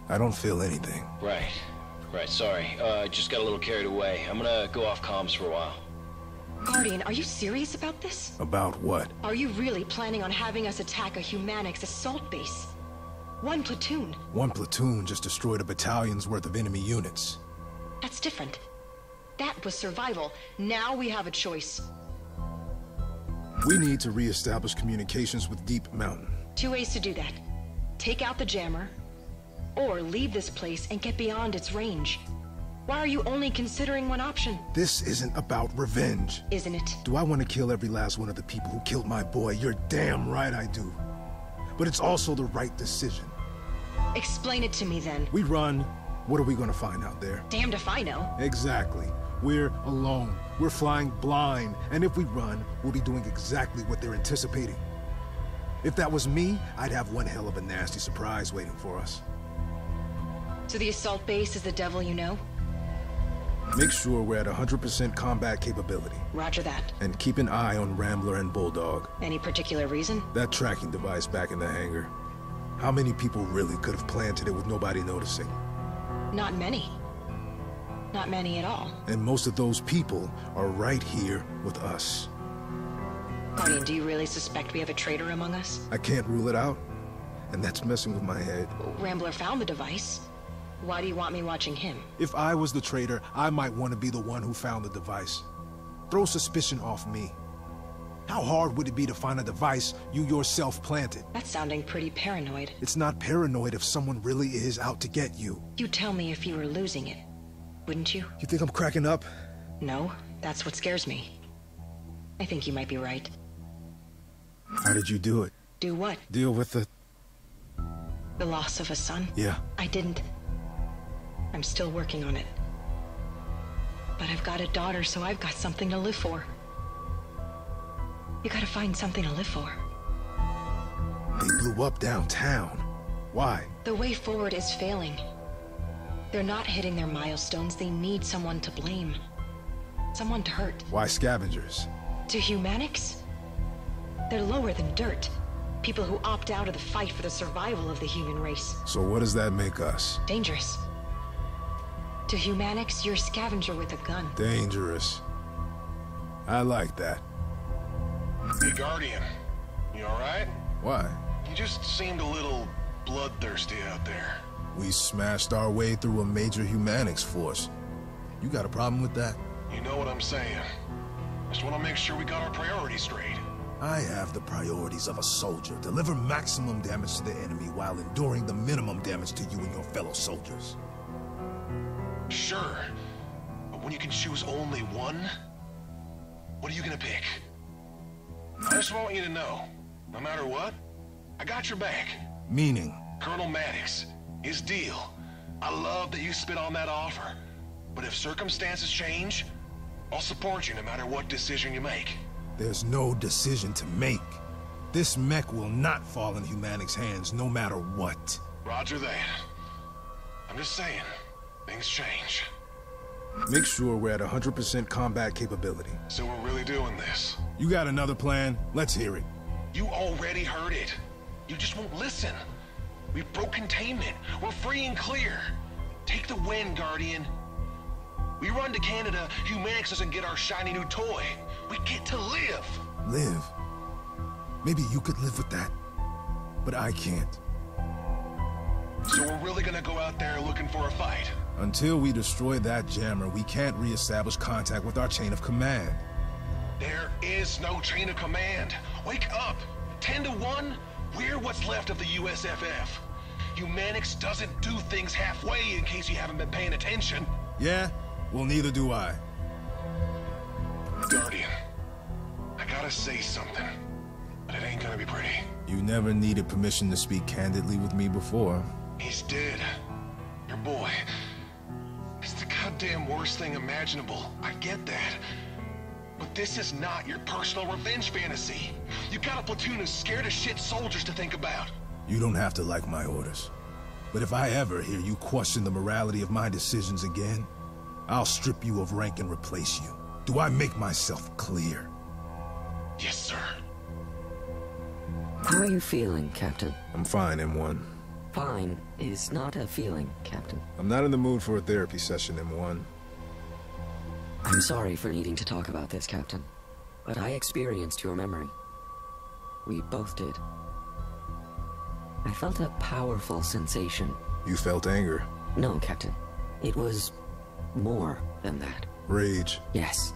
I don't feel anything. Right, sorry. Just got a little carried away. I'm gonna go off comms for a while. Guardian, are you serious about this? About what? Are you really planning on having us attack a Humanics assault base? One platoon. One platoon just destroyed a battalion's worth of enemy units. That's different. That was survival. Now we have a choice. We need to re-establish communications with Deep Mountain. 2 ways to do that. Take out the jammer, or leave this place and get beyond its range. Why are you only considering one option? This isn't about revenge. Isn't it? Do I want to kill every last one of the people who killed my boy? You're damn right I do. But it's also the right decision. Explain it to me then. We run. What are we going to find out there? Damned if I know. Exactly. We're alone. We're flying blind. And if we run, we'll be doing exactly what they're anticipating. If that was me, I'd have one hell of a nasty surprise waiting for us. So the assault base is the devil you know? Make sure we're at 100% combat capability. Roger that. And keep an eye on Rambler and Bulldog. Any particular reason? That tracking device back in the hangar. How many people really could have planted it with nobody noticing? Not many. Not many at all. And most of those people are right here with us. Guardian, do you really suspect we have a traitor among us? I can't rule it out, and that's messing with my head. Rambler found the device. Why do you want me watching him? If I was the traitor, I might want to be the one who found the device. Throw suspicion off me. How hard would it be to find a device you yourself planted? That's sounding pretty paranoid. It's not paranoid if someone really is out to get you. You'd tell me if you were losing it, wouldn't you? You think I'm cracking up? No, that's what scares me. I think you might be right. How did you do it? Do what? Deal with the loss of a son? Yeah. I didn't. I'm still working on it. But I've got a daughter, so I've got something to live for. You gotta find something to live for. They blew up downtown. Why? The way forward is failing. They're not hitting their milestones. They need someone to blame. Someone to hurt. Why scavengers? To humanics? They're lower than dirt. People who opt out of the fight for the survival of the human race. So what does that make us? Dangerous. To humanics, you're a scavenger with a gun. Dangerous. I like that. Hey, Guardian. You alright? Why? You just seemed a little bloodthirsty out there. We smashed our way through a major humanics force. You got a problem with that? You know what I'm saying. Just want to make sure we got our priorities straight. I have the priorities of a soldier. Deliver maximum damage to the enemy while enduring the minimum damage to you and your fellow soldiers. Sure. But when you can choose only one, what are you gonna pick? I just want you to know, no matter what, I got your back. Meaning? Colonel Maddox, his deal. I love that you spit on that offer. But if circumstances change, I'll support you no matter what decision you make. There's no decision to make. This mech will not fall in Humanics' hands no matter what. Roger that. I'm just saying, things change. Make sure we're at 100% combat capability. So we're really doing this? You got another plan? Let's hear it. You already heard it. You just won't listen. We broke containment. We're free and clear. Take the win, Guardian. We run to Canada, Humanics doesn't get our shiny new toy. We get to live. Live? Maybe you could live with that, but I can't. So we're really gonna go out there looking for a fight? Until we destroy that jammer, we can't re-establish contact with our chain of command. There is no chain of command. Wake up. 10 to 1, we're what's left of the USFF. Humanics doesn't do things halfway, in case you haven't been paying attention. Yeah? Well, neither do I. Guardian, I gotta say something, but it ain't gonna be pretty. You never needed permission to speak candidly with me before. He's dead. Your boy. It's the goddamn worst thing imaginable. I get that. But this is not your personal revenge fantasy. You got a platoon of scared as shit soldiers to think about. You don't have to like my orders. But if I ever hear you question the morality of my decisions again, I'll strip you of rank and replace you. Do I make myself clear? Yes, sir. How are you feeling, Captain? I'm fine, M1. Fine is not a feeling, Captain. I'm not in the mood for a therapy session, M1. I'm sorry for needing to talk about this, Captain. But I experienced your memory. We both did. I felt a powerful sensation. You felt anger? No, Captain. It was more than that. Rage? Yes.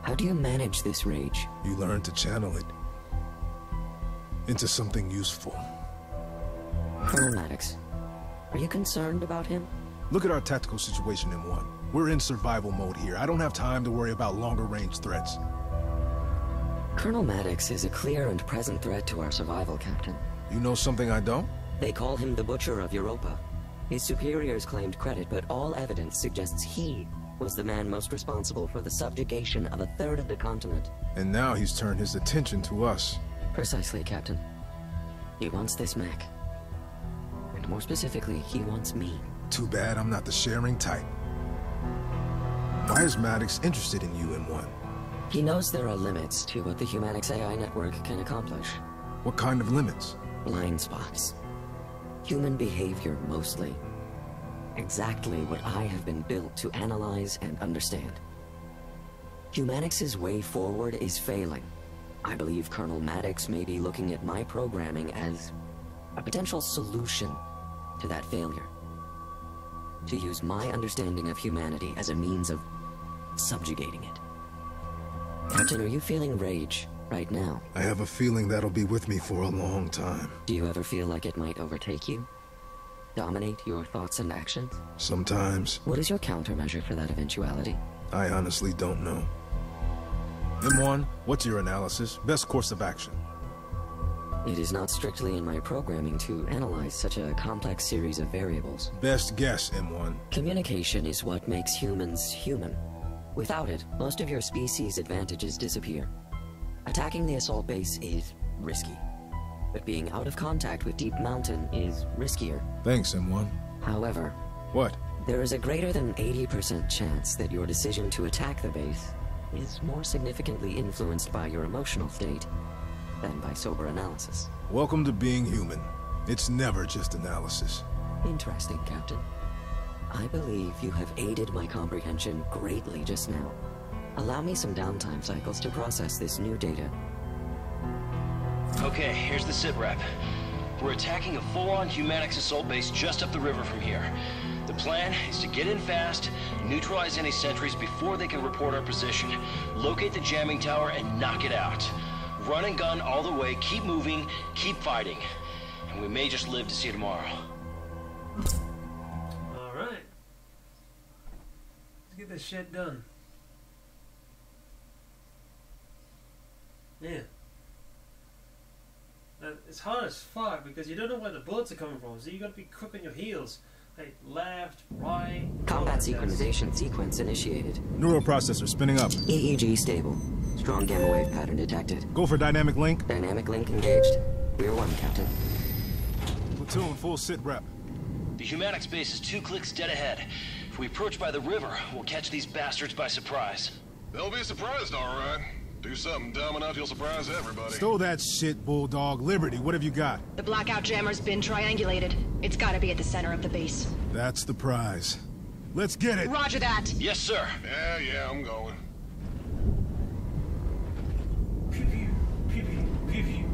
How do you manage this rage? You learn to channel it into something useful. Colonel Maddox, are you concerned about him? Look at our tactical situation, M1. We're in survival mode here. I don't have time to worry about longer-range threats. Colonel Maddox is a clear and present threat to our survival, Captain. You know something I don't? They call him the Butcher of Europa. His superiors claimed credit, but all evidence suggests he was the man most responsible for the subjugation of a third of the continent. And now he's turned his attention to us. Precisely, Captain. He wants this mech. And more specifically, he wants me. Too bad I'm not the sharing type. Why is Maddox interested in you, M1? He knows there are limits to what the Humanics AI network can accomplish. What kind of limits? Blind spots. Human behavior, mostly. Exactly what I have been built to analyze and understand. Humanics' way forward is failing. I believe Colonel Maddox may be looking at my programming as a potential solution to that failure. To use my understanding of humanity as a means of subjugating it. Captain, are you feeling rage right now? I have a feeling that'll be with me for a long time. Do you ever feel like it might overtake you? Dominate your thoughts and actions? Sometimes. What is your countermeasure for that eventuality? I honestly don't know. M1, what's your analysis? Best course of action? It is not strictly in my programming to analyze such a complex series of variables. Best guess, M1. Communication is what makes humans human. Without it, most of your species' advantages disappear. Attacking the assault base is risky, but being out of contact with Deep Mountain is riskier. Thanks, M1. However... What? There is a greater than 80% chance that your decision to attack the base is more significantly influenced by your emotional state than by sober analysis. Welcome to being human. It's never just analysis. Interesting, Captain. I believe you have aided my comprehension greatly just now. Allow me some downtime cycles to process this new data. Okay, here's the sitrep. We're attacking a full-on Humanics assault base just up the river from here. The plan is to get in fast, neutralize any sentries before they can report our position, locate the jamming tower, and knock it out. Run and gun all the way, keep moving, keep fighting. And we may just live to see tomorrow. Alright. Let's get this shit done. Yeah. It's hard as fuck because you don't know where the bullets are coming from, so you gotta be quick on your heels. Like left, right... Combat synchronization sequence initiated. Neural processor spinning up. EEG stable. Strong gamma wave pattern detected. Go for dynamic link. Dynamic link engaged. We're one, Captain. Platoon, full sit rep. The Humanics base is 2 clicks dead ahead. If we approach by the river, we'll catch these bastards by surprise. They'll be surprised, all right. Do something dumb enough, you'll surprise everybody. Stow that shit, Bulldog. Liberty, what have you got? The blackout jammer's been triangulated. It's gotta be at the center of the base. That's the prize. Let's get it. Roger that. Yes, sir. Yeah, I'm going. Pew pew, pew pew, pew pew.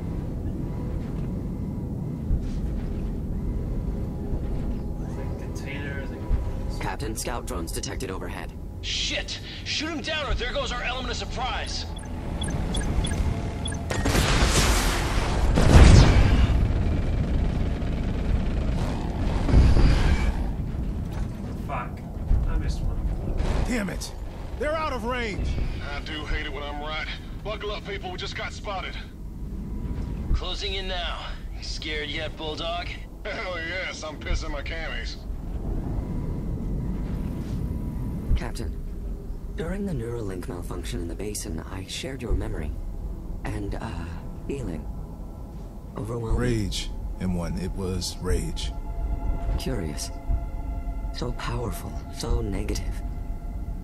Containers and... Captain, scout drones detected overhead. Shit! Shoot him down or there goes our element of surprise! Fuck. I missed one. Damn it! They're out of range! I do hate it when I'm right. Buckle up, people, we just got spotted. Closing in now. You scared yet, Bulldog? Hell yes, I'm pissing my camis. Captain, during the Neuralink malfunction in the basin, I shared your memory. And, feeling. Overwhelming. Rage, M1. It was rage. Curious. So powerful, so negative.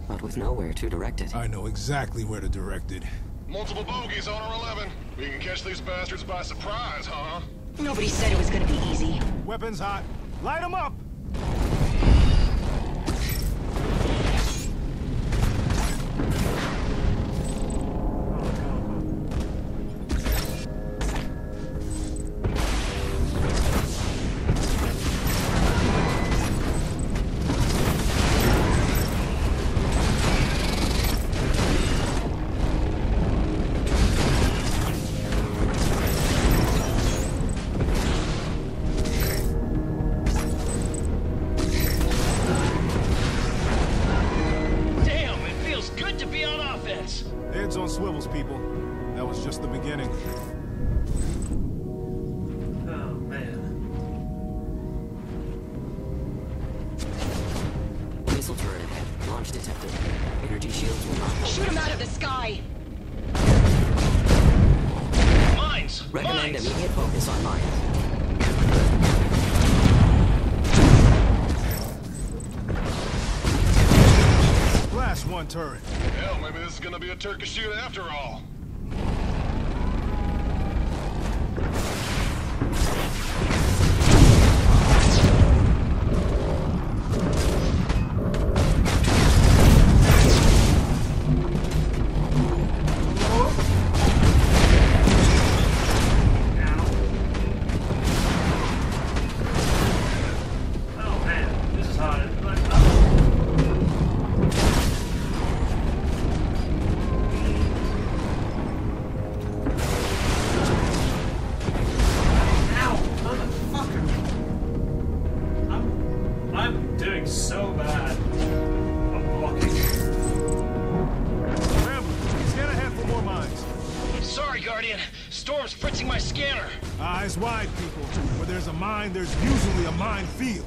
But with nowhere to direct it. I know exactly where to direct it. Multiple bogeys on our 11. We can catch these bastards by surprise, huh? Nobody said it was gonna be easy. Weapons hot. Light them up! Heads on swivels, people. That was just the beginning. Oh, man. Missile turret ahead. Launch detected. Energy shields will not hold. Shoot him out of the sky! Mines! Recommend Mines! immediate focus on mines. Blast one turret. Hell, maybe this is gonna be a Turkish shoot after all. Storm's fritzing my scanner. Eyes wide, people. Where there's a mine, there's usually a minefield.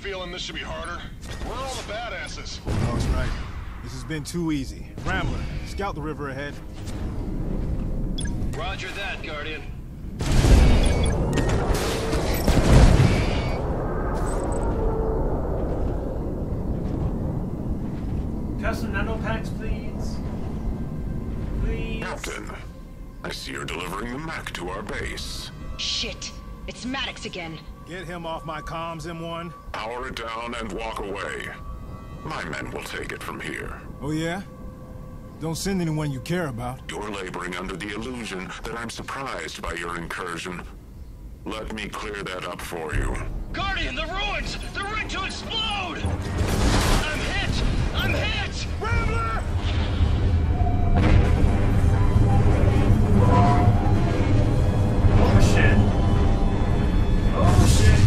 feeling this should be harder? We're all the badasses. That's right. This has been too easy. Rambler, scout the river ahead. Roger that, Guardian. Custom nanopacks, please. Please. Captain, I see you're delivering the mech to our base. Shit! It's Maddox again. Get him off my comms, M1. Power it down and walk away. My men will take it from here. Oh yeah? Don't send anyone you care about. You're laboring under the illusion that I'm surprised by your incursion. Let me clear that up for you. Guardian, the ruins! They're ready to explode! I'm hit! I'm hit! Rambler! Oh shit! Oh shit!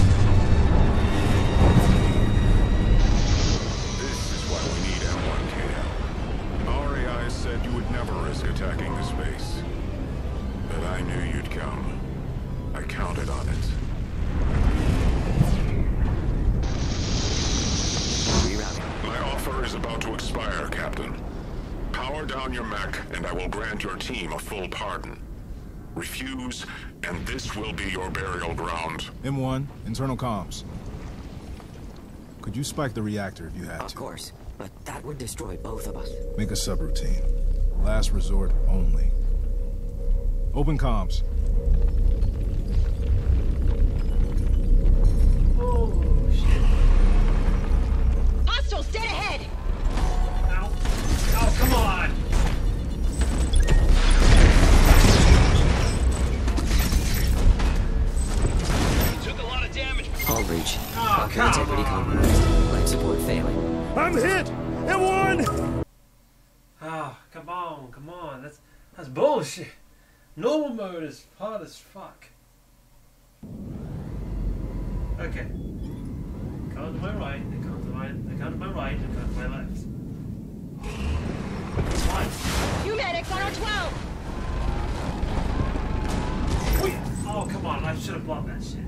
This is why we need M1KL. Our AI said you would never risk attacking this base. But I knew you'd come. I counted on it. My offer is about to expire, Captain. Power down your mech, and I will grant your team a full pardon. Refuse, and this will be your burial ground. M1, internal comms. Could you spike the reactor if you had to? Of course, but that would destroy both of us. Make a subroutine. Last resort only. Open comms. Oh shit! Hostiles dead ahead! Ow! Oh, come on! You took a lot of damage. Hull breach. Oh, Rocket integrity compromised. Life support failing. I'm hit! M1! Oh, come on, that's bullshit. Normal mode is hard as fuck. Okay. Come to my right, then come to my right, and come to my left. Right. Medics on our 12! Wait. Oh, come on, I should have blocked that shit.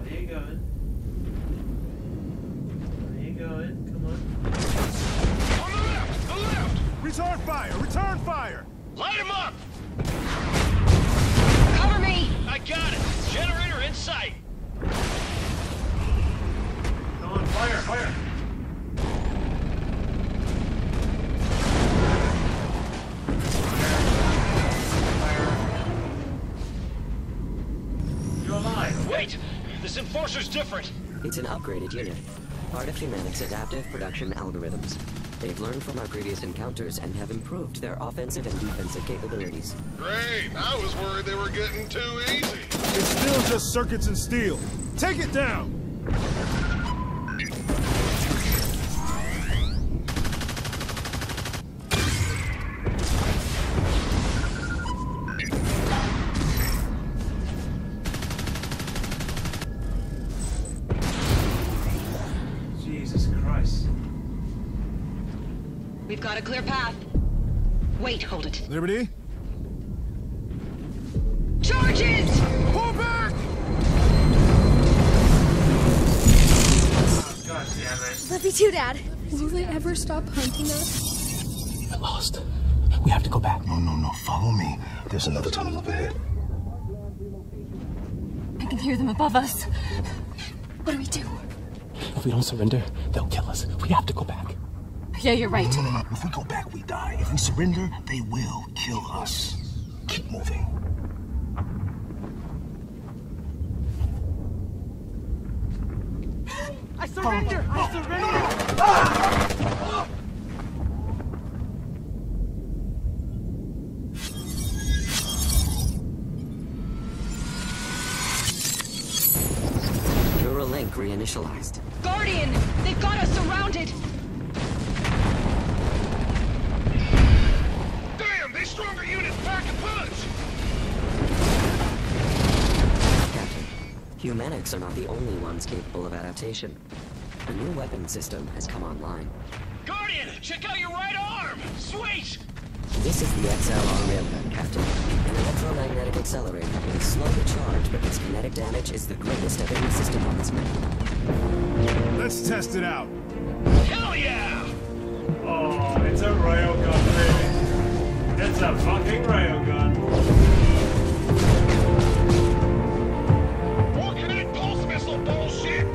Where are you going? Where are you going? Come on. On the left! The left! Return fire! Return fire! Light him up! Cover me! I got it! Generator in sight! Come on, fire, fire! You're alive! Wait! This Enforcer's different! It's an upgraded unit. Part of Humanic's adaptive production algorithms. They've learned from our previous encounters and have improved their offensive and defensive capabilities. Great! I was worried they were getting too easy. It's still just circuits and steel. Take it down! Jesus Christ. We've got a clear path. Wait, hold it. Liberty? Charges! Pull back! Oh, God damn it. Love you too, Dad. Will they ever stop hunting us? We're lost. We have to go back. No. Follow me. There's another tunnel up ahead. I can hear them above us. What do we do? If we don't surrender, they'll kill us. We have to go back. Yeah, you're right. No. If we go back, we die. If we surrender, they will kill us. Keep moving. I surrender! I surrender! Neural link reinitialized. Guardian! They've got us surrounded! Damn, these stronger units pack a punch! Captain, Humanics are not the only ones capable of adaptation. A new weapon system has come online. Guardian, check out your right arm! Sweet! This is the XLR railgun, Captain. An electromagnetic accelerator. It is slowly charged, but its kinetic damage is the greatest of any system on this map. Let's test it out. Hell yeah! Oh, it's a railgun, baby. It's a fucking railgun. More kinetic pulse missile bullshit!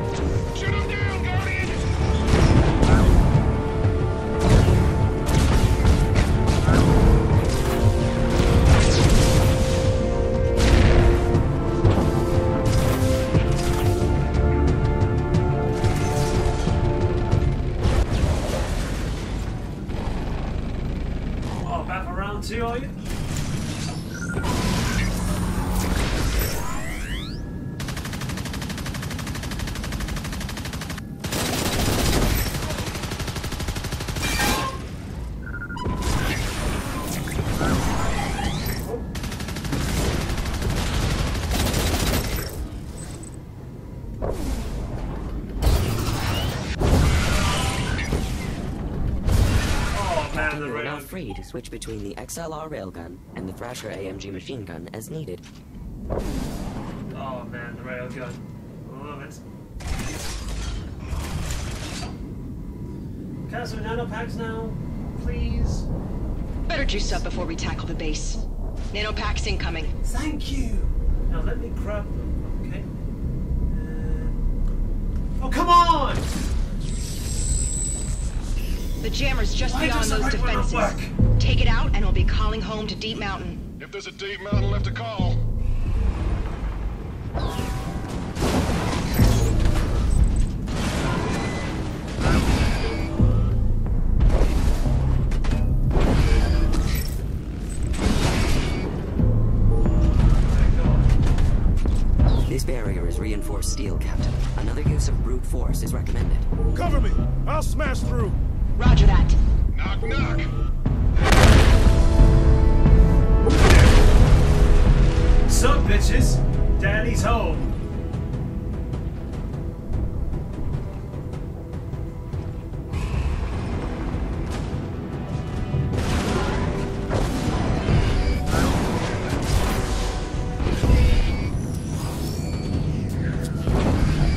Shoot him down, Guardian! Oh, back for round 2, are you? You are now free to switch between the XLR railgun and the Thrasher AMG machine gun as needed. Oh man, the railgun. I love it. Can I have some nanopacks now, please? Better juice up before we tackle the base. Nanopacks incoming. Thank you. Now let me grab them, okay? Oh, come on! The jammer's just beyond those defenses. Take it out and we'll be calling home to Deep Mountain. If there's a Deep Mountain left to call. This barrier is reinforced steel, Captain. Another use of brute force is recommended. Cover me! I'll smash through! Roger that. Knock, knock! Sup, bitches? Daddy's home.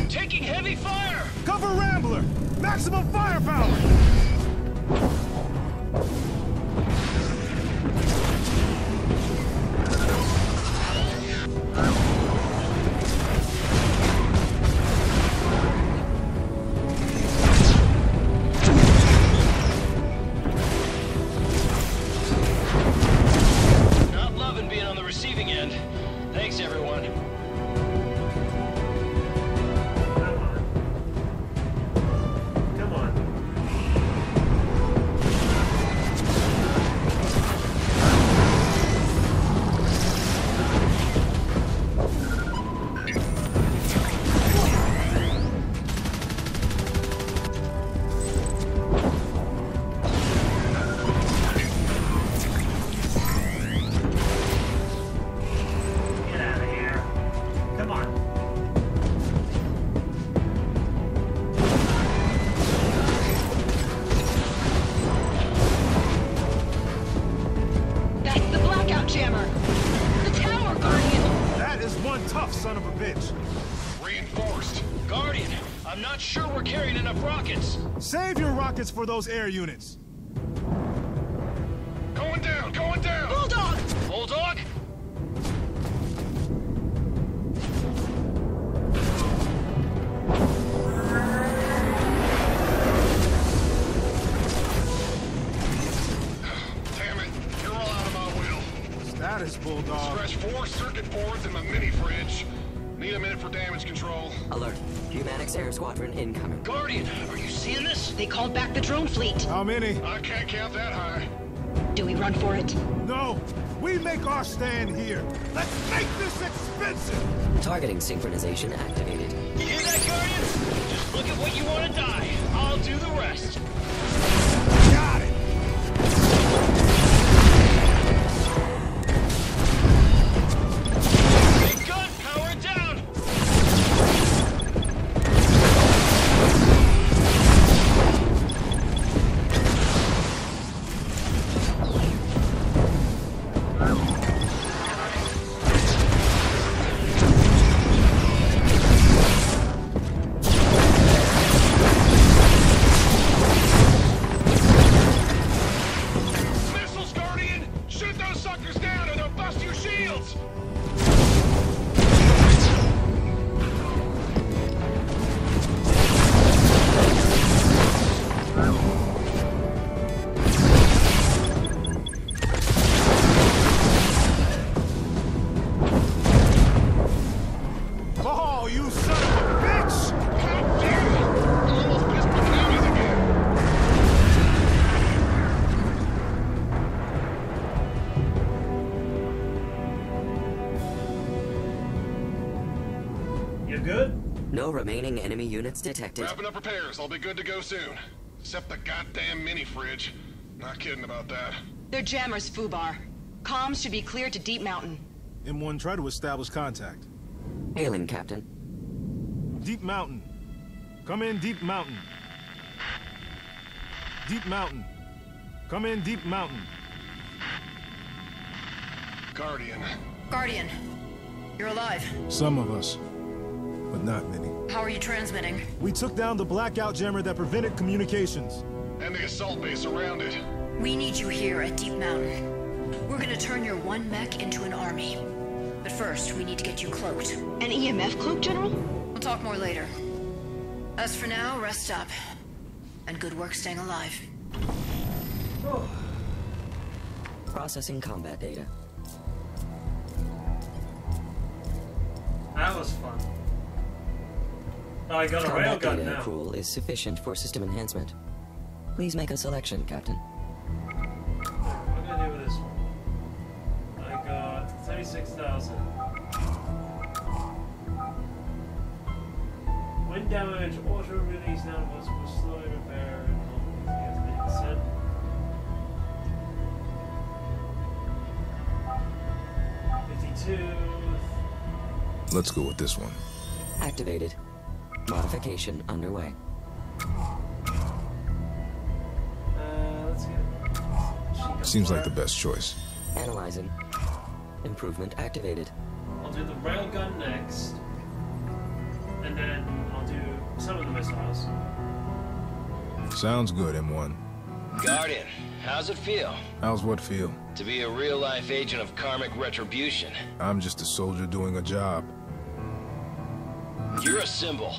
Taking heavy fire! Cover Rambler! Maximum firepower! Not loving being on the receiving end. Thanks, everyone. Come on. Get out of here. Come on. That's the blackout jammer. The tower, Guardian. That is one tough son of a bitch. Reinforced. Guardian, I'm not sure we're carrying enough rockets. Save your rockets for those air units. Going down, going down! Bulldog! Bulldog? Damn it, you're all out of my wheel. Status, Bulldog. Stretch 4 circuit boards in my mini fridge. Need a minute for damage control. Alert. Humanics Air Squadron incoming. Guardian, are you seeing this? They called back the drone fleet. How many? I can't count that high. Do we run for it? No! We make our stand here! Let's make this expensive! Targeting synchronization activated. You hear that, Guardian? Just look at what you want to die. I'll do the rest. Got it! Big gun, power it down. remaining enemy units detected. Wrapping up repairs. I'll be good to go soon. Except the goddamn mini-fridge. Not kidding about that. They're jammers, Fubar. Comms should be cleared to Deep Mountain. M1, try to establish contact. Hailing, Captain. Deep Mountain. Come in, Deep Mountain. Deep Mountain. Come in, Deep Mountain. Guardian. Guardian, you're alive. Some of us, but not many. How are you transmitting? We took down the blackout jammer that prevented communications. And the assault base around it. We need you here at Deep Mountain. We're gonna turn your one mech into an army. But first, we need to get you cloaked. An EMF cloak, General? We'll talk more later. As for now, rest up. And good work staying alive. Processing combat data. That was fun. I got a Combat railgun data now. accrual is sufficient for system enhancement. Please make a selection, Captain. What am I gonna do with this one? I got 36,000. Wind damage, auto release nanobots will slowly repair and percent. Let's go with this one. Activated. Modification underway. Let's get... Seems like the best choice. Analyzing. Improvement activated. I'll do the railgun next. And then I'll do some of the missiles. Sounds good, M1. Guardian, how's it feel? How's what feel? To be a real-life agent of karmic retribution. I'm just a soldier doing a job. You're a symbol.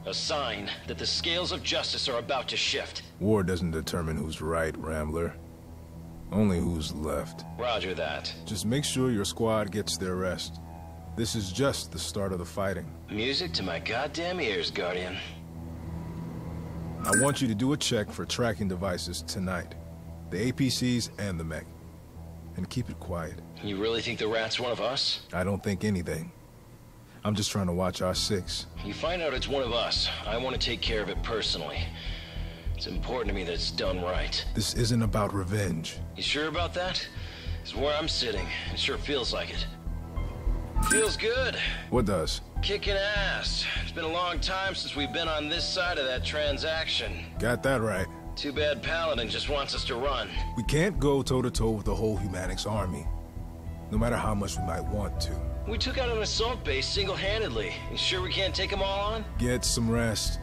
A sign that the scales of justice are about to shift. War doesn't determine who's right, Rambler. Only who's left. Roger that. Just make sure your squad gets their rest. This is just the start of the fighting. Music to my goddamn ears, Guardian. I want you to do a check for tracking devices tonight. The APCs and the Mech. And keep it quiet. You really think the rat's one of us? I don't think anything. I'm just trying to watch our six. You find out it's one of us. I want to take care of it personally. It's important to me that it's done right. This isn't about revenge. You sure about that? It's where I'm sitting. It sure feels like it. Feels good. What does? Kicking ass. It's been a long time since we've been on this side of that transaction. Got that right. Too bad Paladin just wants us to run. We can't go toe-to-toe with the whole Humanics army. No matter how much we might want to. We took out an assault base single-handedly. You sure we can't take them all on? Get some rest.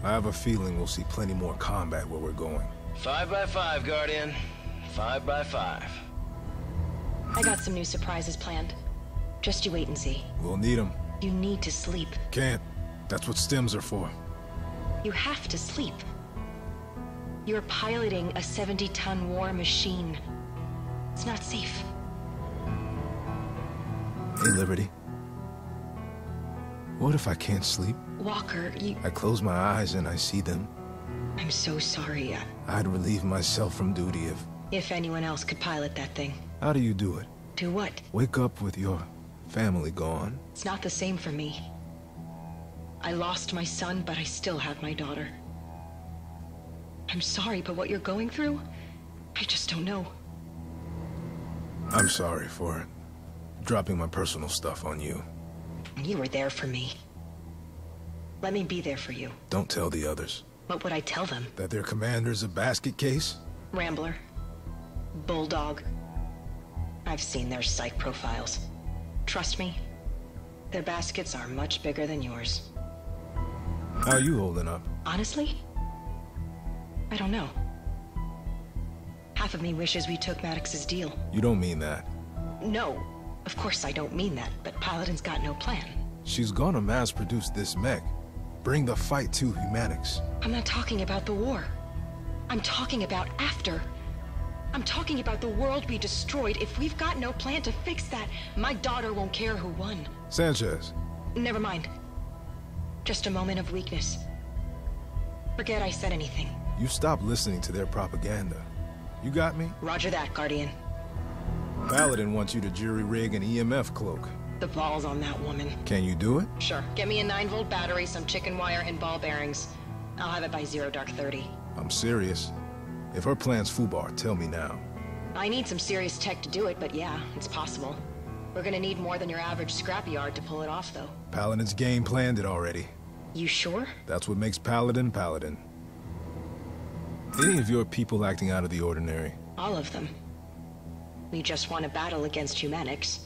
I have a feeling we'll see plenty more combat where we're going. 5 by 5, Guardian. 5 by 5. I got some new surprises planned. Just you wait and see. We'll need them. You need to sleep. Can't. That's what stims are for. You have to sleep. You're piloting a 70-ton war machine. It's not safe. Hey, Liberty. What if I can't sleep? Walker, you... I close my eyes and I see them. I'm so sorry. I'd relieve myself from duty if anyone else could pilot that thing. How do you do it? Do what? Wake up with your family gone. It's not the same for me. I lost my son, but I still have my daughter. I'm sorry, but what you're going through, I just don't know. I'm sorry for it. Dropping my personal stuff on you. You were there for me. Let me be there for you. Don't tell the others. What would I tell them? That their commander's a basket case? Rambler. Bulldog. I've seen their psych profiles. Trust me, their baskets are much bigger than yours. How are you holding up? Honestly? I don't know. Half of me wishes we took Maddox's deal. You don't mean that. No, of course I don't mean that, but Paladin's got no plan. She's gonna mass-produce this mech. Bring the fight to Humanics. I'm not talking about the war. I'm talking about after. I'm talking about the world we destroyed. If we've got no plan to fix that, my daughter won't care who won. Sanchez. Never mind. Just a moment of weakness. Forget I said anything. You stop listening to their propaganda. You got me? Roger that, Guardian. Paladin wants you to jury-rig an EMF cloak. The balls on that woman. Can you do it? Sure. Get me a 9-volt battery, some chicken wire, and ball bearings. I'll have it by 0:30. I'm serious. If her plan's FUBAR, tell me now. I need some serious tech to do it, but yeah, it's possible. We're gonna need more than your average scrapyard to pull it off, though. Paladin's game planned it already. You sure? That's what makes Paladin Paladin. Any of your people acting out of the ordinary? All of them. We just won a battle against Humanics.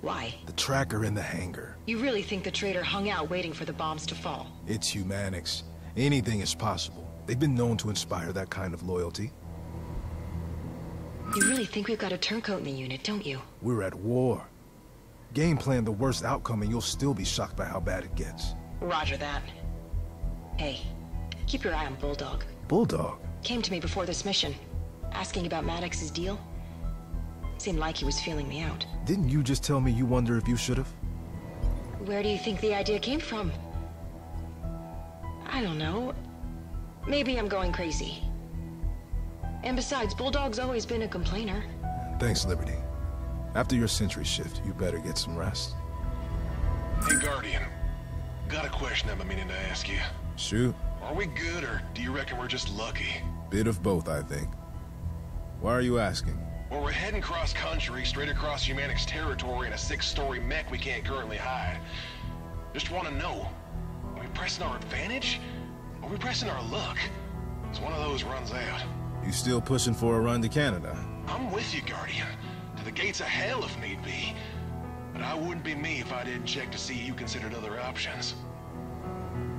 Why? The tracker in the hangar. You really think the traitor hung out waiting for the bombs to fall? It's Humanics. Anything is possible. They've been known to inspire that kind of loyalty. You really think we've got a turncoat in the unit, don't you? We're at war. Game plan the worst outcome and you'll still be shocked by how bad it gets. Roger that. Hey, keep your eye on Bulldog. Bulldog? Came to me before this mission, asking about Maddox's deal. Seemed like he was feeling me out. Didn't you just tell me you wonder if you should've? Where do you think the idea came from? I don't know. Maybe I'm going crazy. And besides, Bulldog's always been a complainer. Thanks, Liberty. After your sentry shift, you better get some rest. Hey, Guardian. Got a question I've been meaning to ask you. Shoot. Are we good, or do you reckon we're just lucky? Bit of both, I think. Why are you asking? Well, we're heading cross-country, straight across Humanics territory in a 6-story mech we can't currently hide. Just want to know, are we pressing our advantage? Or are we pressing our luck? It's one of those runs out. You still pushing for a run to Canada? I'm with you, Guardian. To the gates of hell if need be. But I wouldn't be me if I didn't check to see you considered other options.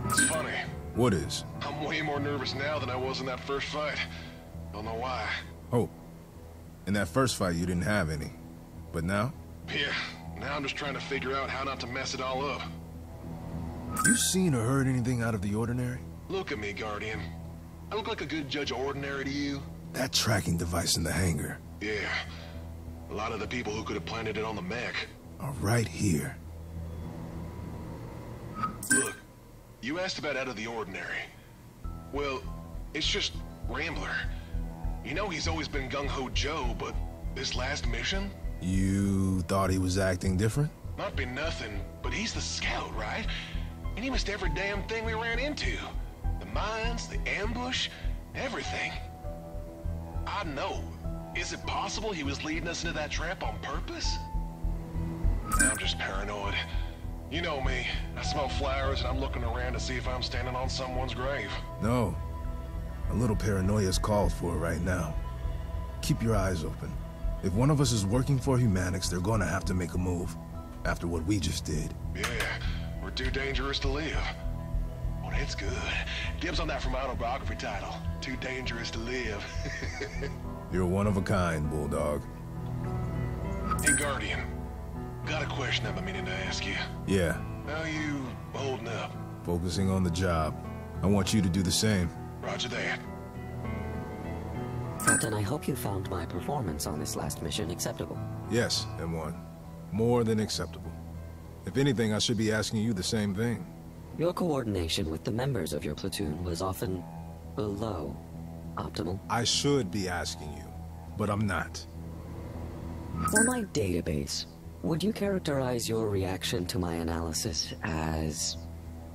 It's funny. What is? I'm way more nervous now than I was in that first fight. Don't know why. Oh. In that first fight, you didn't have any. But now? Yeah. Now I'm just trying to figure out how not to mess it all up. You seen or heard anything out of the ordinary? Look at me, Guardian. I look like a good judge of ordinary to you. That tracking device in the hangar. Yeah. A lot of the people who could have planted it on the mech are right here. Look, you asked about out of the ordinary. Well, it's just Rambler. You know he's always been gung-ho Joe, but this last mission? You thought he was acting different? Not be nothing, but he's the scout, right? And he missed every damn thing we ran into. The mines, the ambush, everything. I know. Is it possible he was leading us into that trap on purpose? I'm just paranoid. You know me. I smell flowers and I'm looking around to see if I'm standing on someone's grave. No. A little paranoia is called for right now. Keep your eyes open. If one of us is working for Humanics, they're gonna have to make a move. After what we just did. Yeah, we're too dangerous to live. Oh, that's good. Dibs on that from my autobiography title. Too dangerous to live. You're one of a kind, Bulldog. Hey, Guardian. Got a question I've been meaning to ask you. Yeah. How you holding up? Focusing on the job. I want you to do the same. Roger that. Captain, I hope you found my performance on this last mission acceptable. Yes, M1. More than acceptable. If anything, I should be asking you the same thing. Your coordination with the members of your platoon was often below optimal. I should be asking you, but I'm not. For my database, would you characterize your reaction to my analysis as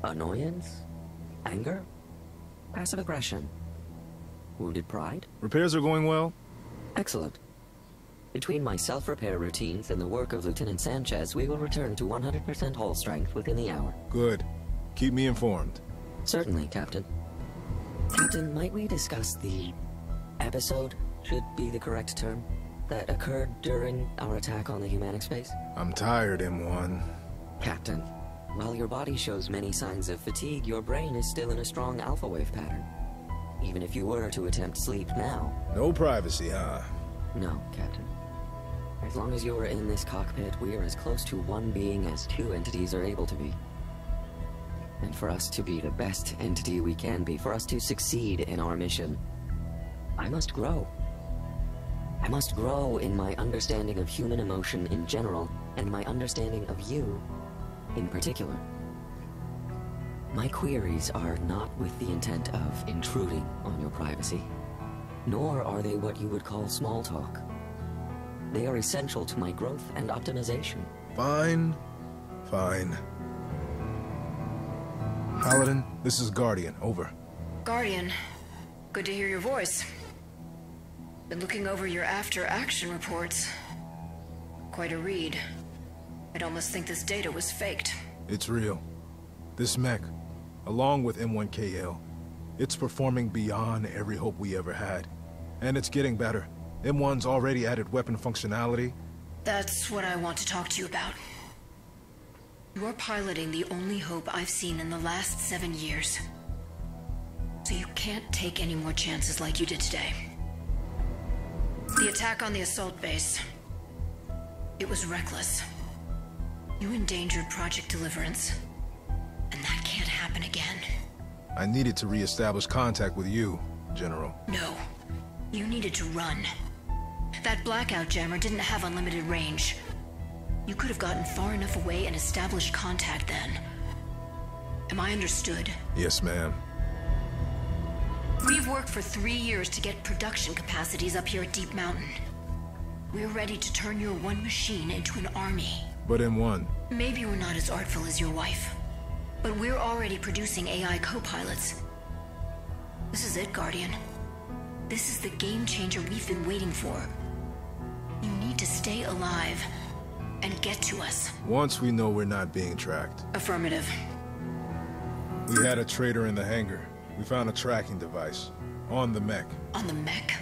annoyance, anger, passive aggression, wounded pride? Repairs are going well? Excellent. Between my self-repair routines and the work of Lieutenant Sanchez, we will return to 100% hull strength within the hour. Good. Keep me informed. Certainly, Captain. Captain, might we discuss the episode, should be the correct term, that occurred during our attack on the Humanics base? I'm tired, M1. Captain, while your body shows many signs of fatigue, your brain is still in a strong alpha wave pattern. Even if you were to attempt sleep now... No privacy, huh? No, Captain. As long as you are in this cockpit, we are as close to one being as two entities are able to be. And for us to be the best entity we can be, for us to succeed in our mission, I must grow. I must grow in my understanding of human emotion in general, and my understanding of you in particular. My queries are not with the intent of intruding on your privacy, nor are they what you would call small talk. They are essential to my growth and optimization. Fine. Fine. Paladin, this is Guardian. Over. Guardian, good to hear your voice. Been looking over your after-action reports. Quite a read. I'd almost think this data was faked. It's real. This mech, along with M1KL, it's performing beyond every hope we ever had. And it's getting better. M1's already added weapon functionality. That's what I want to talk to you about. You're piloting the only hope I've seen in the last 7 years. So you can't take any more chances like you did today. The attack on the assault base. It was reckless. You endangered Project Deliverance. And that can't happen again. I needed to re-establish contact with you, General. No. You needed to run. That blackout jammer didn't have unlimited range. You could have gotten far enough away and established contact then. Am I understood? Yes, ma'am. We've worked for 3 years to get production capacities up here at Deep Mountain. We're ready to turn your one machine into an army. But M1. Maybe we're not as artful as your wife, but we're already producing AI co-pilots. This is it, Guardian. This is the game changer we've been waiting for. You need to stay alive and get to us. Once we know we're not being tracked. Affirmative. We had a traitor in the hangar. We found a tracking device. On the mech. On the mech?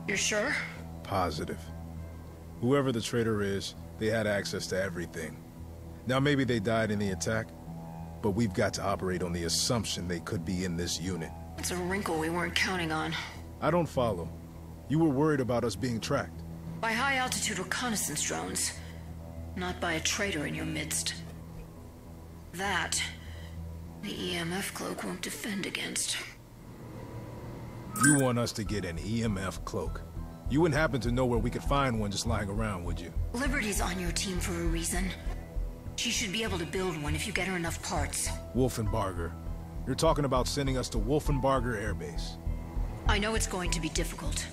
You're sure? Positive. Whoever the traitor is, they had access to everything. Now maybe they died in the attack, but we've got to operate on the assumption they could be in this unit. It's a wrinkle we weren't counting on. I don't follow. You were worried about us being tracked. By high-altitude reconnaissance drones, not by a traitor in your midst. That, the EMF cloak won't defend against. You want us to get an EMF cloak. You wouldn't happen to know where we could find one just lying around, would you? Liberty's on your team for a reason. She should be able to build one if you get her enough parts. Wolfenbarger. You're talking about sending us to Wolfenbarger Air Base. I know it's going to be difficult,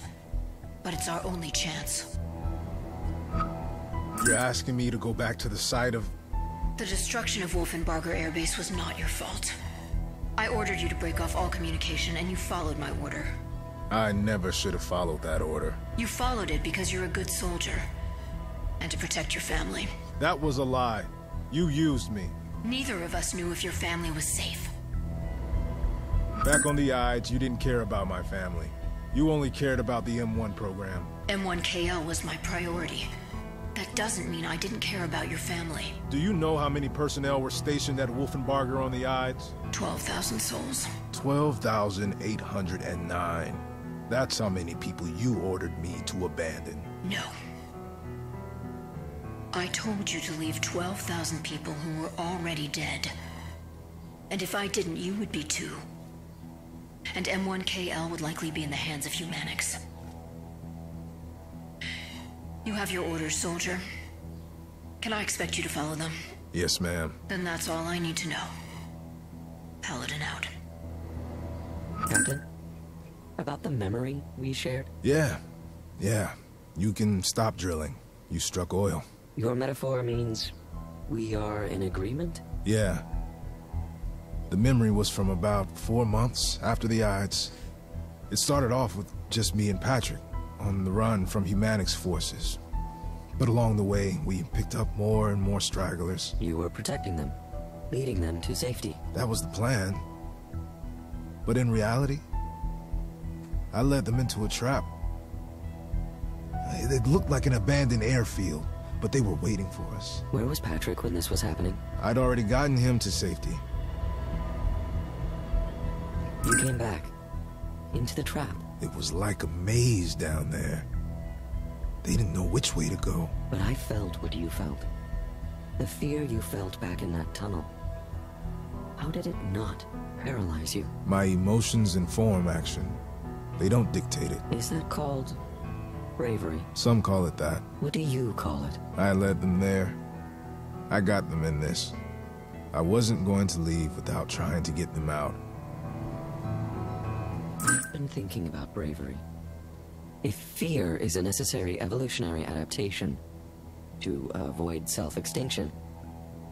but it's our only chance. You're asking me to go back to the site of... The destruction of Wolfenbarger Air Base was not your fault. I ordered you to break off all communication, and you followed my order. I never should have followed that order. You followed it because you're a good soldier, and to protect your family. That was a lie. You used me. Neither of us knew if your family was safe. Back on the Ides, you didn't care about my family. You only cared about the M1 program. M1KL was my priority. That doesn't mean I didn't care about your family. Do you know how many personnel were stationed at Wolfenbarger on the Ides? 12,000 souls. 12,809. That's how many people you ordered me to abandon. No. I told you to leave 12,000 people who were already dead. And if I didn't, you would be too. And M1KL would likely be in the hands of Humanics. You have your orders, soldier. Can I expect you to follow them? Yes, ma'am. Then that's all I need to know. Paladin out. Captain? About the memory we shared? Yeah. You can stop drilling. You struck oil. Your metaphor means we are in agreement? Yeah. The memory was from about 4 months after the Ides. It started off with just me and Patrick, on the run from Humanics forces. But along the way, we picked up more and more stragglers. You were protecting them, leading them to safety. That was the plan. But in reality, I led them into a trap. It looked like an abandoned airfield, but they were waiting for us. Where was Patrick when this was happening? I'd already gotten him to safety. You came back, into the trap. It was like a maze down there. They didn't know which way to go. But I felt what you felt. The fear you felt back in that tunnel. How did it not paralyze you? My emotions inform action. They don't dictate it. Is that called bravery? Some call it that. What do you call it? I led them there. I got them in this. I wasn't going to leave without trying to get them out. I've been thinking about bravery. If fear is a necessary evolutionary adaptation to avoid self-extinction,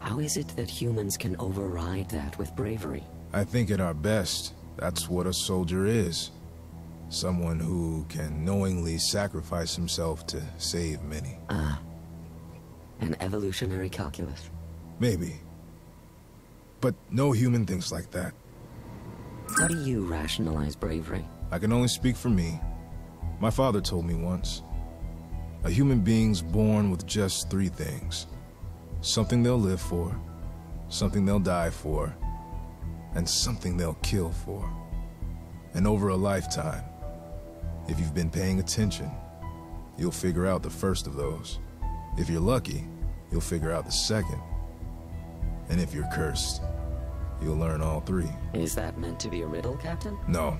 How is it that humans can override that with bravery? I think at our best, that's what a soldier is. Someone who can knowingly sacrifice himself to save many. Ah. An evolutionary calculus. Maybe. But no human thinks like that. How do you rationalize bravery? I can only speak for me. My father told me once. A human being's born with just 3 things. Something they'll live for, something they'll die for, and something they'll kill for. And over a lifetime, if you've been paying attention, you'll figure out the first of those. If you're lucky, you'll figure out the second. And if you're cursed, you'll learn all 3. Is that meant to be a riddle, Captain? No.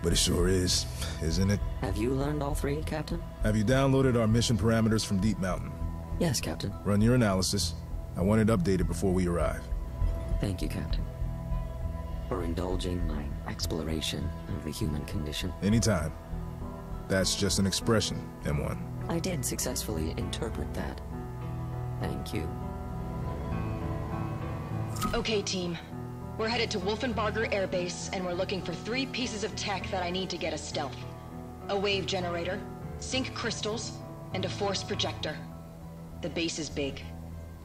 But it sure is, isn't it? Have you learned all 3, Captain? Have you downloaded our mission parameters from Deep Mountain? Yes, Captain. Run your analysis. I want it updated before we arrive. Thank you, Captain, for indulging my exploration of the human condition. Anytime. That's just an expression, M1. I did successfully interpret that. Thank you. Okay, team. We're headed to Wolfenbarger Air Base, and we're looking for 3 pieces of tech that I need to get us stealth. A wave generator, sync crystals, and a force projector. The base is big.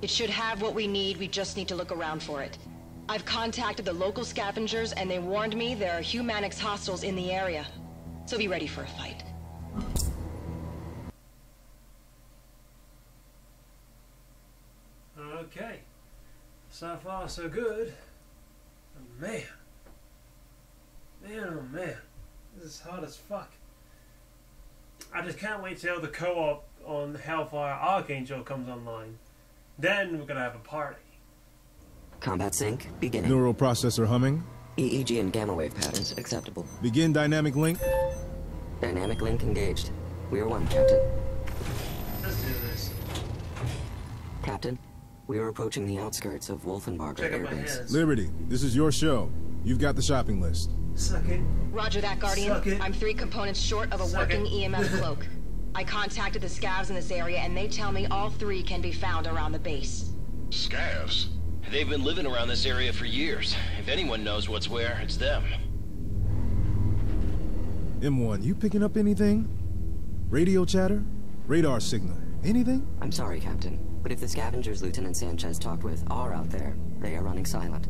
It should have what we need, we just need to look around for it. I've contacted the local scavengers, and they warned me there are Humanics hostiles in the area. So be ready for a fight. Okay. So far, so good. Oh, man. Man, oh man. This is hard as fuck. I just can't wait till the co-op on Hellfire Archangel comes online. Then we're gonna have a party. Combat sync, beginning. Neural processor humming. EEG and gamma wave patterns acceptable. Begin dynamic link. Dynamic link engaged. We are 1, Captain. Let's do this. Captain, we are approaching the outskirts of Wolfenbarger Air Base. Liberty, this is your show. You've got the shopping list. Suck it. Roger that, Guardian. Suck it. I'm 3 components short of a Suck working it. EMF cloak. I contacted the scavs in this area, and they tell me all 3 can be found around the base. Scavs? They've been living around this area for years. If anyone knows what's where, it's them. M1, you picking up anything? Radio chatter? Radar signal? Anything? I'm sorry, Captain, but if the scavengers Lieutenant Sanchez talked with are out there, they are running silent.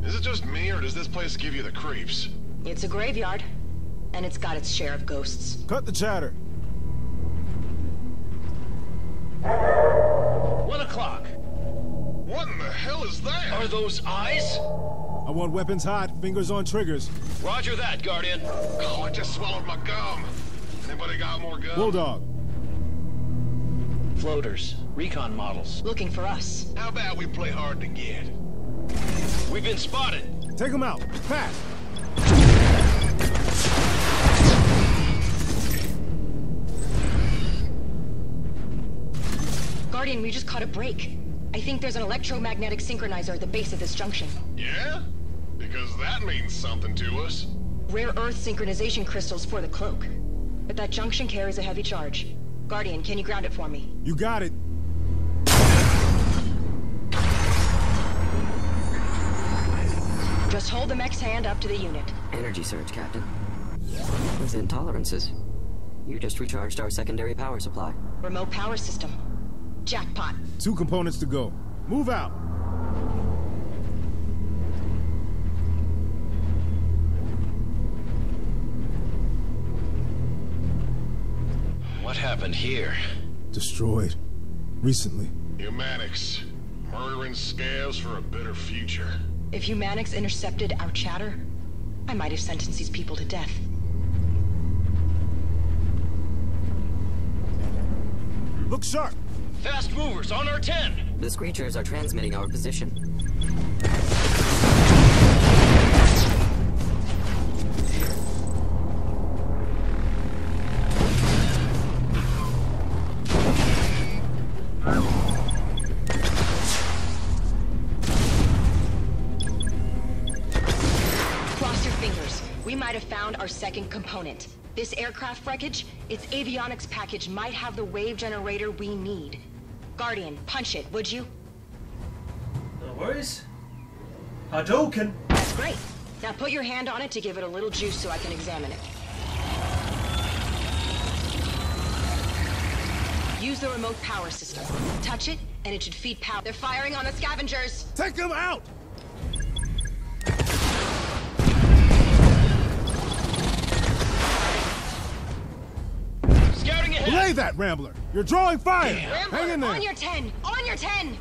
Is it just me, or does this place give you the creeps? It's a graveyard, and it's got its share of ghosts. Cut the chatter. 1 o'clock. What in the hell is that? Are those eyes? I want weapons hot, fingers on triggers. Roger that, Guardian. Oh, I just swallowed my gum. Anybody got more gum? Bulldog. Floaters, recon models. Looking for us. How about we play hard to get? We've been spotted. Take them out. Fast. Guardian, we just caught a break. I think there's an electromagnetic synchronizer at the base of this junction. Yeah? Because that means something to us. Rare earth synchronization crystals for the cloak. But that junction carries a heavy charge. Guardian, can you ground it for me? You got it. Just hold the mech's hand up to the unit. Energy surge, Captain. With intolerances. You just recharged our secondary power supply. Remote power system. Jackpot. 2 components to go. Move out. What happened here? Destroyed. Recently. Humanics. Murdering scavs for a better future. If Humanics intercepted our chatter, I might have sentenced these people to death. Look sharp. Fast movers on our 10. The Screechers are transmitting our position. Cross your fingers. We might have found our second component. This aircraft wreckage, its avionics package might have the wave generator we need. Guardian, punch it, would you? No worries. Hadouken! That's great. Now put your hand on it to give it a little juice so I can examine it. Use the remote power system. Touch it, and it should feed power. They're firing on the scavengers! Take them out! Scouting ahead! Belay that, Rambler! You're drawing fire! Rambler, hang in there! on your 10! On your 10!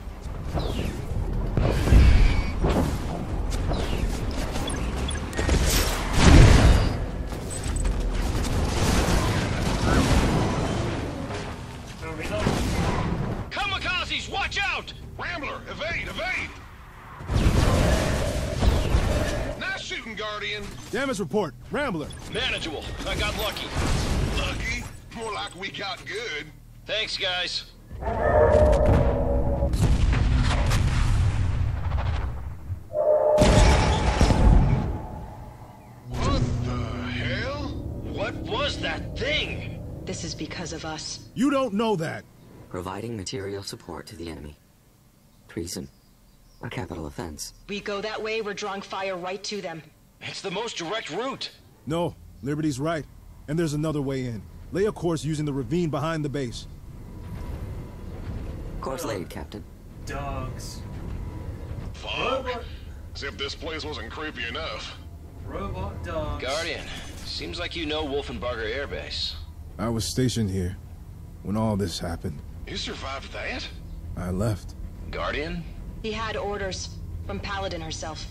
Kamikazes, watch out! Rambler, evade, evade! Nice shooting, Guardian. Damage report, Rambler. Manageable. I got lucky. Lucky? More like we got good. Thanks, guys. What the hell? What was that thing? This is because of us. You don't know that. Providing material support to the enemy. Treason. A capital offense. We go that way, we're drawing fire right to them. It's the most direct route. No, Liberty's right. And there's another way in. Lay a course using the ravine behind the base. Course laid, Captain. Dogs. Fuck. As if this place wasn't creepy enough. Robot dogs. Guardian, seems like you know Wolfenbarger Air Base. I was stationed here when all this happened. You survived that? I left. Guardian? He had orders from Paladin herself.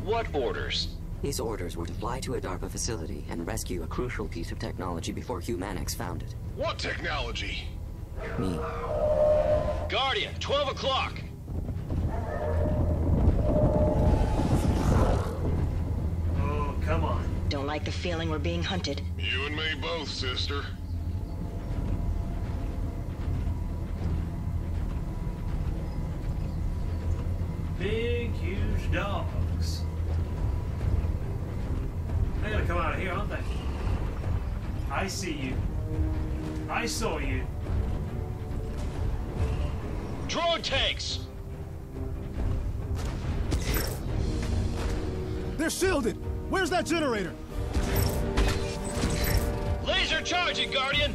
What orders? These orders were to fly to a DARPA facility and rescue a crucial piece of technology before Humanix found it. What technology? Me. Guardian, 12 o'clock! Oh, come on. Don't like the feeling we're being hunted. You and me both, sister. Big, huge dogs. They're gonna come out of here, aren't they? I see you. I saw you. Drone tanks! They're shielded! Where's that generator? Laser charging, Guardian!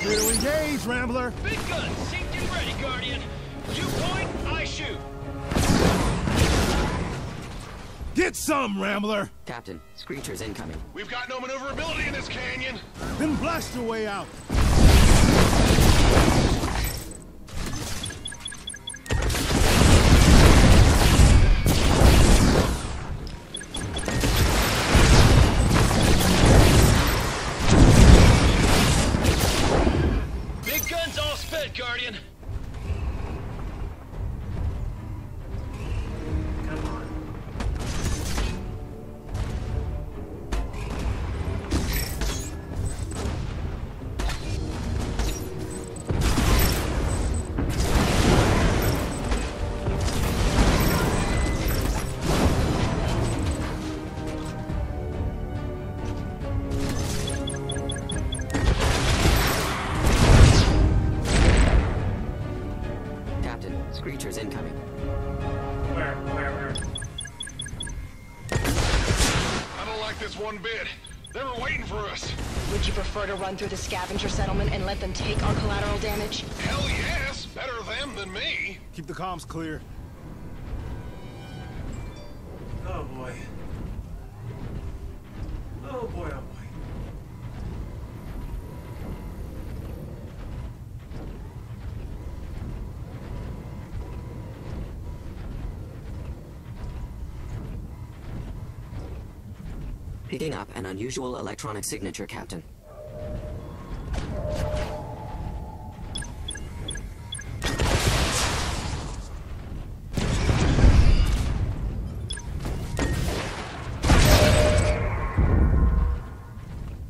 Clear to engage, Rambler! Big gun, synced and ready, Guardian. You point, I shoot. Get some, Rambler! Captain, Screechers incoming. We've got no maneuverability in this canyon. Then blast your way out! Big gun's all spent, Guardian. Come on. Captain, Screechers incoming. Where? I don't like this one bit. They were waiting for us. Would you prefer to run through the scavenger settlement and let them take our collateral damage? Hell yes. Better them than me. Keep the comms clear. Oh boy. Oh boy, oh boy. Picking up an unusual electronic signature, Captain.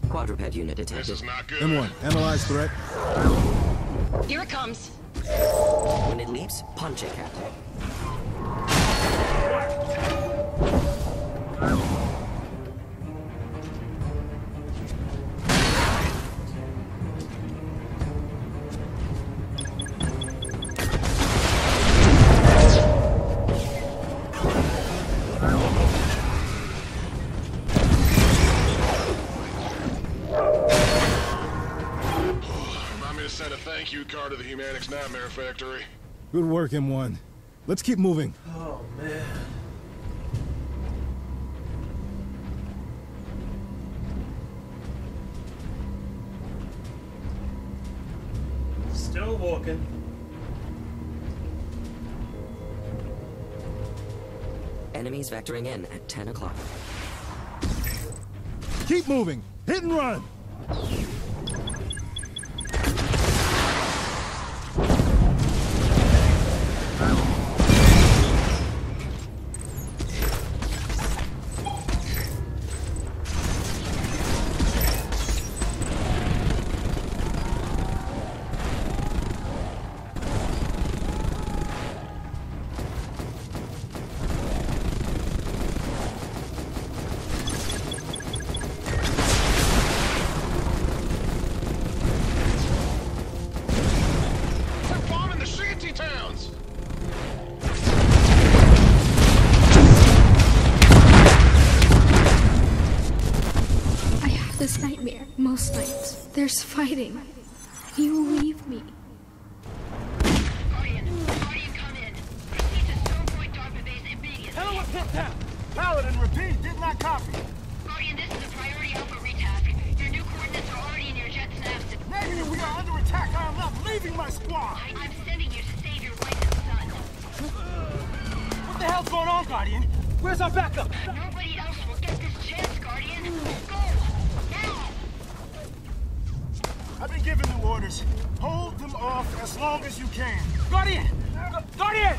Quadruped unit detected. This is not good. M1, analyze threat. Here it comes. When it leaps, punch it, Captain. send a thank you card to the Humanics Nightmare Factory. Good work, M1. Let's keep moving. Oh, man. Still walking. Enemies vectoring in at 10 o'clock. Keep moving. Hit and run. This nightmare, most nights. There's fighting. You leave me. Guardian, come in. Proceed to Stone Point Dogma Base immediately. Tell her what put down. Paladin, repeat, did not copy. Guardian, this is a priority alpha retask. Your new coordinates are already in your jet's navs. Negative, we are under attack. I am not leaving my squad. I'm sending you to save your wife and son. What the hell's going on, Guardian? Where's our backup? Nobody else will get this chance, Guardian. Go! Now! I've been given new orders. Hold them off as long as you can. Guardian! Guardian!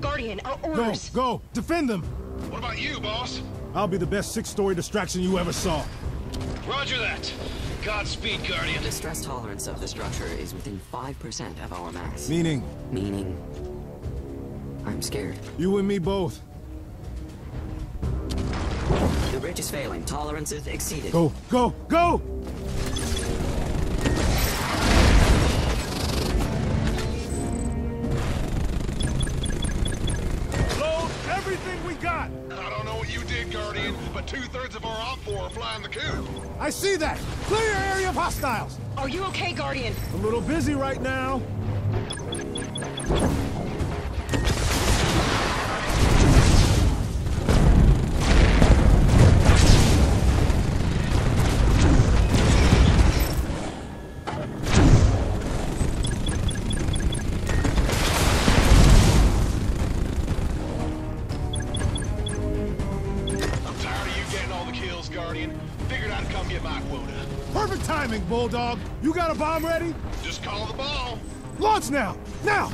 Guardian, our orders! Go! Defend them! What about you, boss? I'll be the best six-story distraction you ever saw. Roger that. Godspeed, Guardian. The stress tolerance of the structure is within 5% of our mass. Meaning? Meaning... I'm scared. You and me both. The bridge is failing. Tolerances exceeded. Go! Go! Go! Load everything we got! I don't know what you did, Guardian, but 2/3 of our Op-4 are flying the coop. I see that! Clear your area of hostiles! Are you okay, Guardian? A little busy right now. Perfect timing, Bulldog. You got a bomb ready? Just call the ball. Launch now! Now!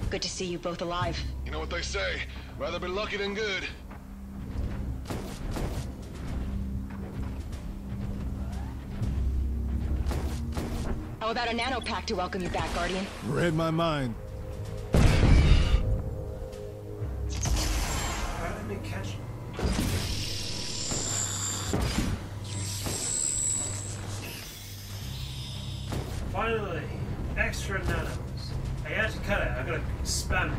Good to see you both alive. You know what they say, rather be lucky than good. How about a nanopack to welcome you back, Guardian? Read my mind. Let me catch him. Finally, extra nanos. I had to cut it. I gotta spam it.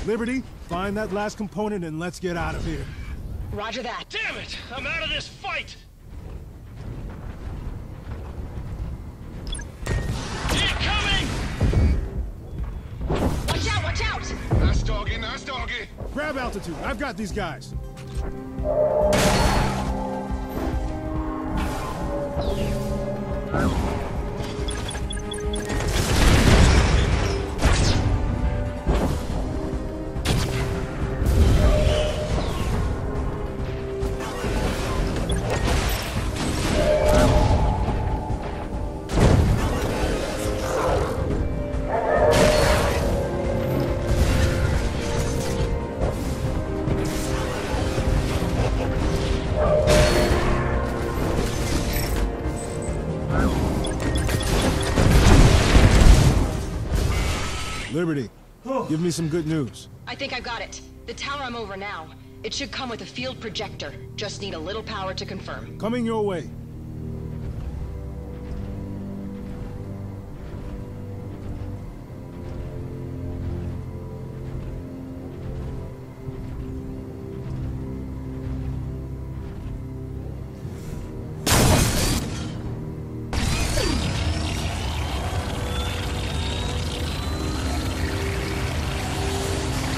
Liberty, find that last component and let's get out of here. Roger that. Damn it! I'm out of this fight! Incoming! Watch out, watch out! Nice doggy, nice doggy. Grab altitude. I've got these guys. Liberty, give me some good news. I think I've got it. The tower I'm over now. It should come with a field projector. Just need a little power to confirm. Coming your way.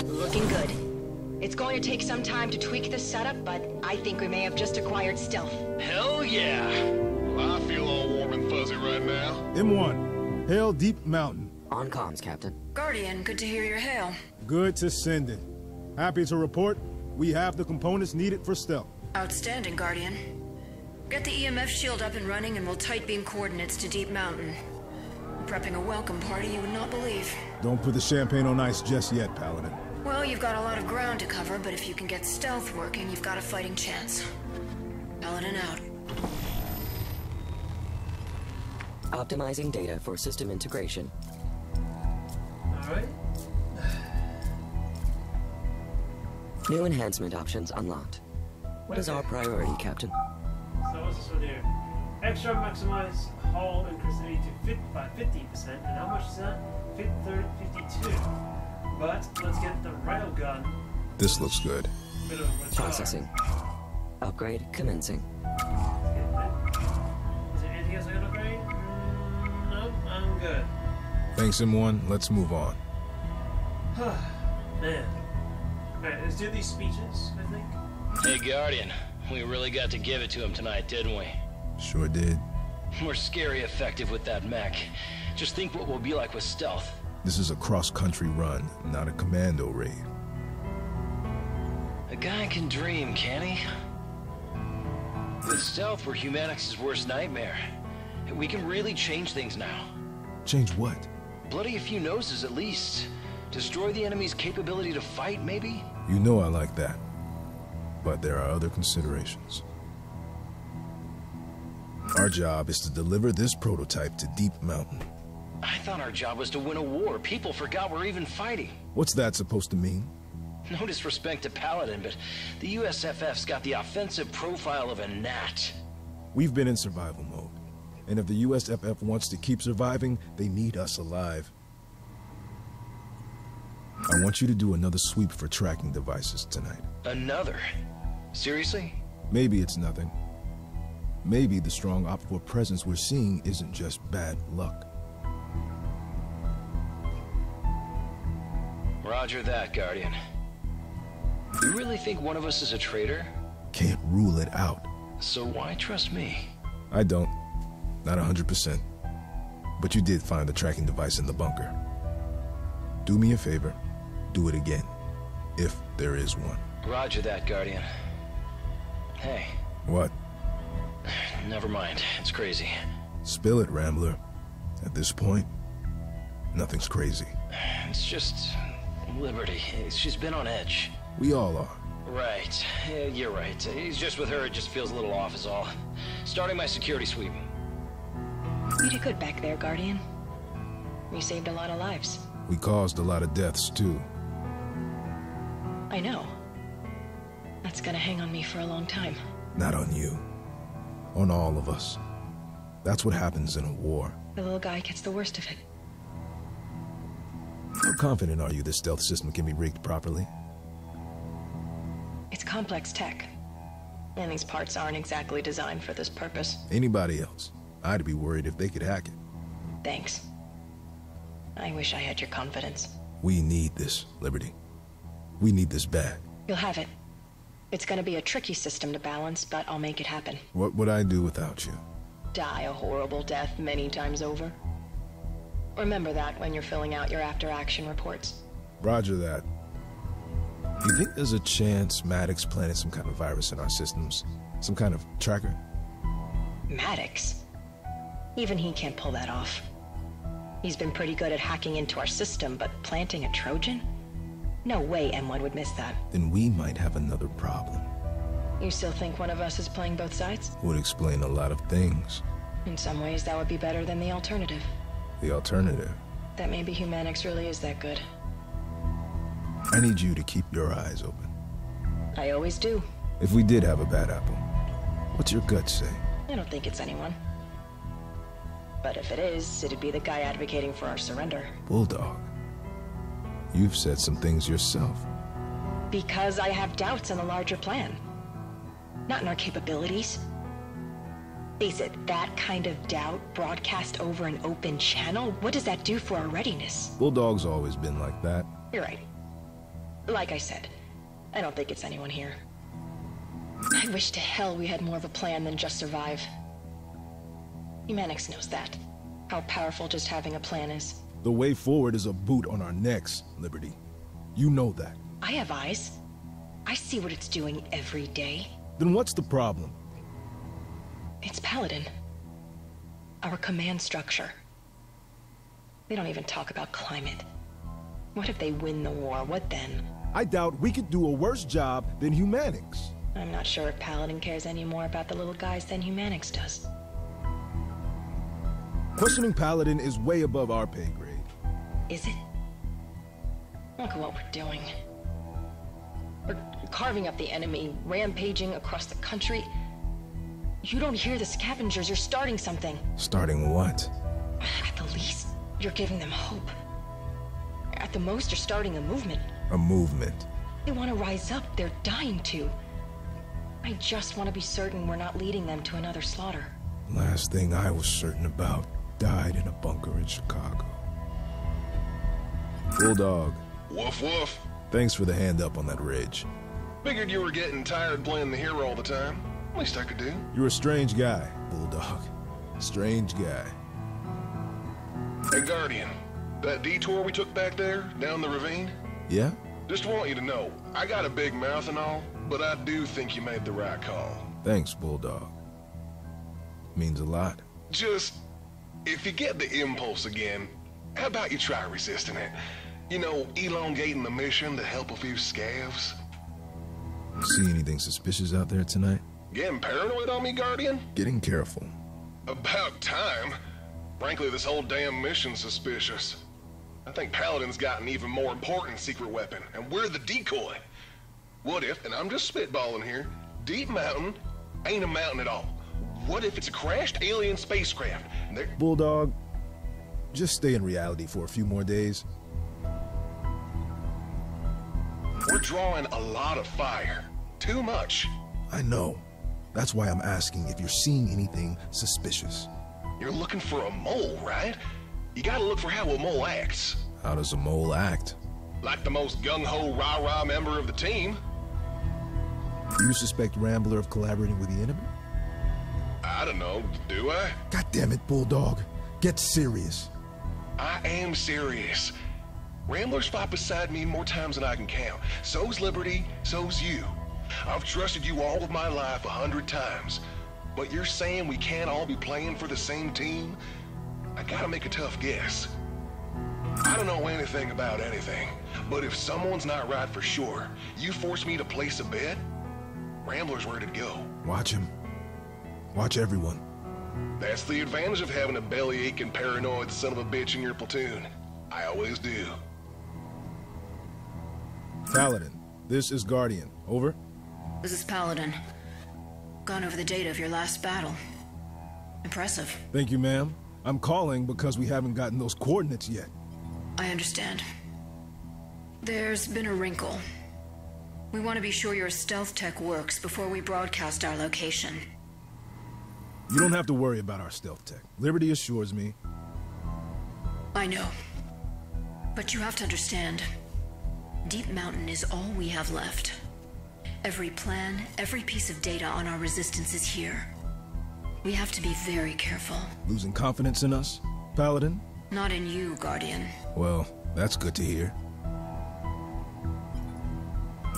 Looking good. It's going to take some time to tweak this setup, but I think we may have just acquired stealth. Hell yeah! Well, I feel all warm and fuzzy right now. M1, hail Deep Mountain. On comms, Captain. Guardian, good to hear your hail. Good to send it. Happy to report, we have the components needed for stealth. Outstanding, Guardian. Get the EMF shield up and running and we'll tight beam coordinates to Deep Mountain. I'm prepping a welcome party you would not believe. Don't put the champagne on ice just yet, Paladin. Well, you've got a lot of ground to cover, but if you can get stealth working, you've got a fighting chance. Paladin out. Optimizing data for system integration. Alright. New enhancement options unlocked. What is our priority, Captain? So what's this one here? Extra maximize hull inclusivity to fit by 15%, and how much is that? 52. But let's get the railgun. This looks good. Processing. Upgrade commencing. Is there anything else I can upgrade? Nope, I'm good. Thanks, M1. Let's move on. Man. Alright, let's do these speeches, I think. Hey, Guardian. We really got to give it to him tonight, didn't we? Sure did. We're scary effective with that mech. Just think what we'll be like with stealth. This is a cross-country run, not a commando raid. A guy can dream, can't he? With stealth, we're Humanix's worst nightmare. We can really change things now. Change what? Bloody a few noses at least. Destroy the enemy's capability to fight, maybe? You know I like that. But there are other considerations. Our job is to deliver this prototype to Deep Mountain. I thought our job was to win a war. People forgot we're even fighting. What's that supposed to mean? No disrespect to Paladin, but the USFF's got the offensive profile of a gnat. We've been in survival mode. And if the USFF wants to keep surviving, they need us alive. I want you to do another sweep for tracking devices tonight. Another? Seriously? Maybe it's nothing. Maybe the strong OPFOR presence we're seeing isn't just bad luck. Roger that, Guardian. You really think one of us is a traitor? Can't rule it out. So why trust me? I don't. Not 100%. But you did find the tracking device in the bunker. Do me a favor. Do it again. If there is one. Roger that, Guardian. Hey. What? Never mind. It's crazy. Spill it, Rambler. At this point, nothing's crazy. It's just... Liberty. She's been on edge. We all are. Right. Yeah, you're right. He's just with her, it just feels a little off is all. Starting my security sweep. You did good back there, Guardian. You saved a lot of lives. We caused a lot of deaths, too. I know. That's gonna hang on me for a long time. Not on you. On all of us. That's what happens in a war. The little guy gets the worst of it. How confident are you this stealth system can be rigged properly? It's complex tech. And these parts aren't exactly designed for this purpose. Anybody else? I'd be worried if they could hack it. Thanks. I wish I had your confidence. We need this, Liberty. We need this bad. You'll have it. It's gonna be a tricky system to balance, but I'll make it happen. What would I do without you? Die a horrible death many times over. Remember that when you're filling out your after-action reports. Roger that. You think there's a chance Maddox planted some kind of virus in our systems? Some kind of tracker? Maddox? Even he can't pull that off. He's been pretty good at hacking into our system, but planting a Trojan? No way M1 would miss that. Then we might have another problem. You still think one of us is playing both sides? Would explain a lot of things. In some ways, that would be better than the alternative. The alternative? that maybe Humanix really is that good. I need you to keep your eyes open. I always do. If we did have a bad apple, what's your gut say? I don't think it's anyone. But if it is, it'd be the guy advocating for our surrender. Bulldog, you've said some things yourself. Because I have doubts in the larger plan. Not in our capabilities. Face it, that kind of doubt broadcast over an open channel, what does that do for our readiness? Bulldog's always been like that. You're right. Like I said, I don't think it's anyone here. I wish to hell we had more of a plan than just survive. Humanix knows that. How powerful just having a plan is. The way forward is a boot on our necks, Liberty. You know that. I have eyes. I see what it's doing every day. Then what's the problem? It's Paladin. Our command structure. They don't even talk about climate. What if they win the war? What then? I doubt we could do a worse job than Humanix. I'm not sure if Paladin cares any more about the little guys than Humanix does. Questioning Paladin is way above our pay grade. Is it? Look at what we're doing. We're carving up the enemy, rampaging across the country. You don't hear the scavengers, you're starting something. Starting what? At the least, you're giving them hope. At the most, you're starting a movement. A movement? They want to rise up, they're dying to. I just want to be certain we're not leading them to another slaughter. Last thing I was certain about died in a bunker in Chicago. Bulldog. Woof woof. Thanks for the hand up on that ridge. Figured you were getting tired playing the hero all the time. Least I could do. You're a strange guy, Bulldog. Strange guy. Hey, Guardian. That detour we took back there, down the ravine? Yeah? Just want you to know, I got a big mouth and all, but I do think you made the right call. Thanks, Bulldog. Means a lot. Just, if you get the impulse again, how about you try resisting it? You know, elongating the mission to help a few scavs. See anything suspicious out there tonight? Getting paranoid on me, Guardian? Getting careful. About time. Frankly, this whole damn mission's suspicious. I think Paladin's got an even more important secret weapon, and we're the decoy. What if, and I'm just spitballing here, Deep Mountain ain't a mountain at all? What if it's a crashed alien spacecraft? Bulldog, just stay in reality for a few more days. We're drawing a lot of fire. Too much. I know. That's why I'm asking if you're seeing anything suspicious. You're looking for a mole, right? You gotta look for how a mole acts. How does a mole act? Like the most gung-ho, rah-rah member of the team. You suspect Rambler of collaborating with the enemy? I don't know, do I? God damn it, Bulldog. Get serious. I am serious. Rambler's fought beside me more times than I can count. So's Liberty, so's you. I've trusted you all of my life 100 times. But you're saying we can't all be playing for the same team? I gotta make a tough guess. I don't know anything about anything, but if someone's not right for sure, you force me to place a bet, Rambler's where to go. Watch him. Watch everyone. That's the advantage of having a belly-aching, paranoid son of a bitch in your platoon. I always do. Paladin, this is Guardian. Over? This is Paladin. Gone over the data of your last battle. Impressive. Thank you, ma'am. I'm calling because we haven't gotten those coordinates yet. I understand. There's been a wrinkle. We want to be sure your stealth tech works before we broadcast our location. You don't have to worry about our stealth tech. Liberty assures me. I know. But you have to understand, Deep Mountain is all we have left. Every plan, every piece of data on our resistance is here. We have to be very careful. Losing confidence in us, Paladin? Not in you, Guardian. Well, that's good to hear.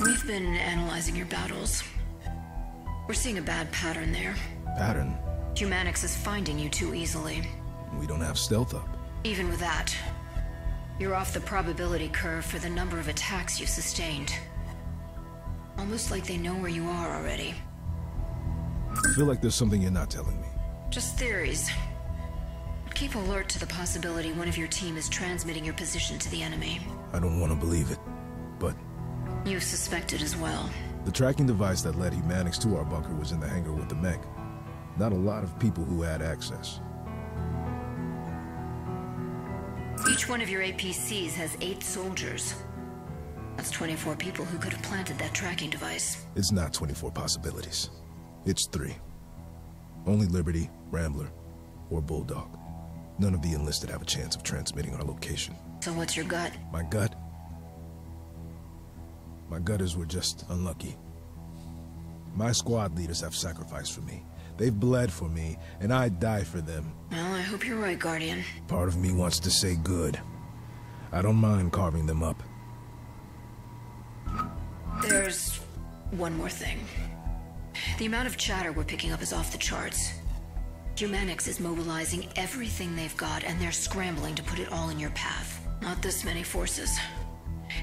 We've been analyzing your battles. We're seeing a bad pattern there. Pattern? Humanix is finding you too easily. We don't have stealth up. Even with that, you're off the probability curve for the number of attacks you've sustained. Almost like they know where you are already. I feel like there's something you're not telling me. Just theories. Keep Keep alert to the possibility one of your team is transmitting your position to the enemy. I don't want to believe it, but... You've suspected as well. The tracking device that led Humanics to our bunker was in the hangar with the Mech. Not a lot of people who had access. Each one of your APCs has 8 soldiers. That's 24 people who could have planted that tracking device. It's not 24 possibilities. It's 3. Only Liberty, Rambler, or Bulldog. None of the enlisted have a chance of transmitting our location. So what's your gut? My gut? My gut is we're just unlucky. My squad leaders have sacrificed for me. They've bled for me, and I'd die for them. Well, I hope you're right, Guardian. Part of me wants to say good. I don't mind carving them up. There's one more thing. The amount of chatter we're picking up is off the charts. Humanics is mobilizing everything they've got, and they're scrambling to put it all in your path. Not this many forces.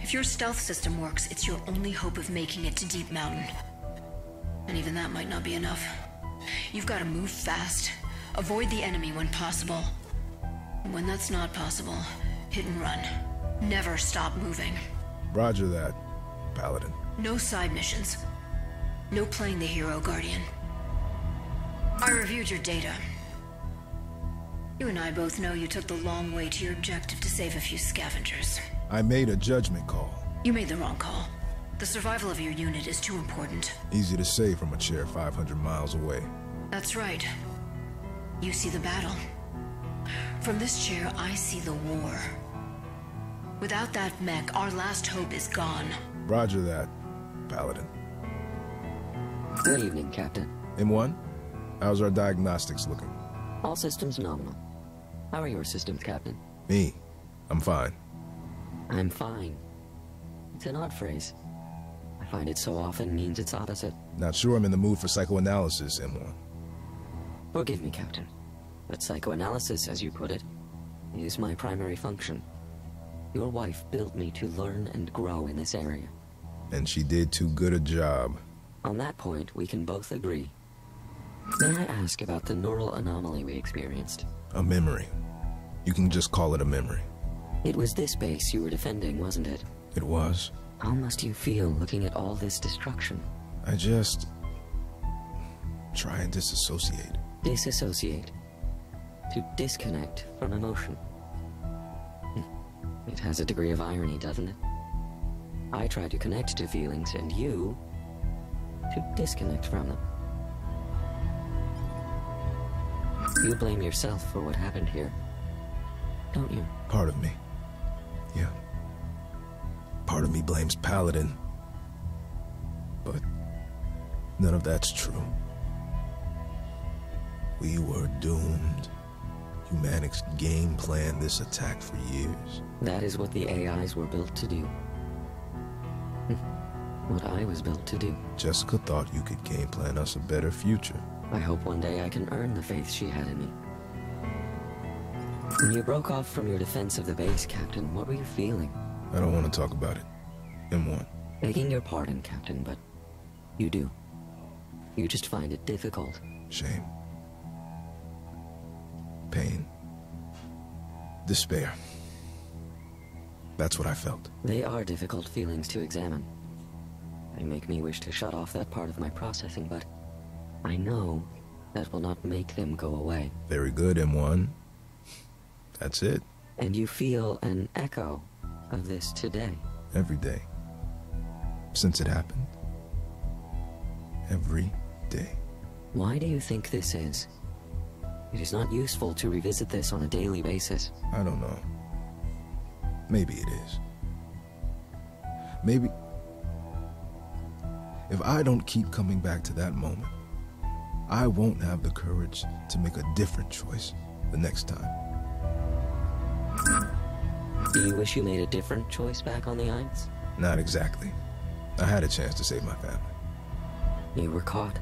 If your stealth system works, it's your only hope of making it to Deep Mountain. And even that might not be enough. You've got to move fast. Avoid the enemy when possible. And when that's not possible, hit and run. Never stop moving. Roger that, Paladin. No side missions. No playing the hero, Guardian. I reviewed your data. You and I both know you took the long way to your objective to save a few scavengers. I made a judgment call. You made the wrong call. The survival of your unit is too important. Easy to say from a chair 500 miles away. That's right. You see the battle. From this chair, I see the war. Without that mech, our last hope is gone. Roger that, Paladin. Good evening, Captain. M1? How's our diagnostics looking? All systems nominal. How are your systems, Captain? Me? I'm fine. I'm fine. It's an odd phrase. I find it so often means its opposite. Not sure I'm in the mood for psychoanalysis, M1. Forgive me, Captain, but psychoanalysis, as you put it, is my primary function. Your wife built me to learn and grow in this area. And she did too good a job. On that point, we can both agree. May I ask about the neural anomaly we experienced? A memory. You can just call it a memory. It was this base you were defending, wasn't it? It was. How must you feel looking at all this destruction? I just... try and disassociate. Disassociate. To disconnect from emotion. It has a degree of irony, doesn't it? I try to connect to feelings, and you... to disconnect from them. You blame yourself for what happened here, don't you? Part of me. Yeah. Part of me blames Paladin. But none of that's true. We were doomed. Humanics game planned this attack for years. That is what the AIs were built to do. What I was built to do. Jessica thought you could game plan us a better future. I hope one day I can earn the faith she had in me. When you broke off from your defense of the base, Captain, what were you feeling? I don't want to talk about it. M1. Begging your pardon, Captain, but you do. You just find it difficult. Shame. Pain. Despair. That's what I felt. They are difficult feelings to examine. They make me wish to shut off that part of my processing, but I know that will not make them go away. Very good, M1. That's it. And you feel an echo of this today? Every day. Since it happened. Every day. Why do you think this is? It is not useful to revisit this on a daily basis. I don't know. Maybe it is. Maybe... if I don't keep coming back to that moment, I won't have the courage to make a different choice the next time. Do you wish you made a different choice back on the Ides? Not exactly. I had a chance to save my family. You were caught.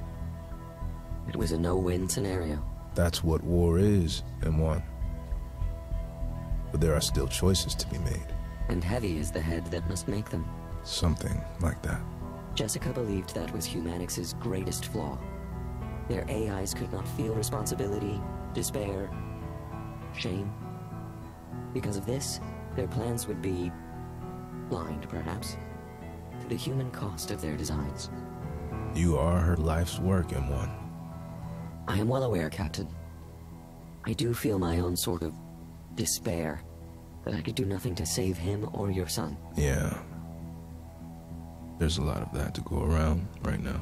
It was a no-win scenario. That's what war is, M1. But there are still choices to be made. And heavy is the head that must make them. Something like that. Jessica believed that was Humanics' greatest flaw. Their AIs could not feel responsibility, despair, shame. Because of this, their plans would be blind, perhaps, to the human cost of their designs. You are her life's work, M1. I am well aware, Captain. I do feel my own sort of despair that I could do nothing to save him or your son. Yeah. There's a lot of that to go around right now.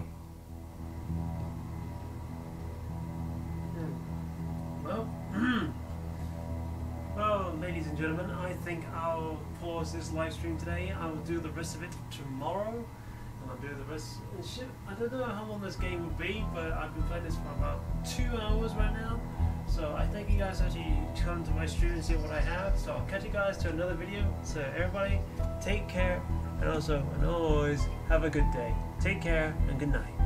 Well, ladies and gentlemen, I think I'll pause this live stream today. I will do the rest of it tomorrow. And I'll do the rest of the shit. I don't know how long this game will be, but I've been playing this for about 2 hours right now. So I thank you guys actually come to my stream and see what I have. So I'll catch you guys to another video. So everybody, take care. And also, and always, have a good day. Take care and good night.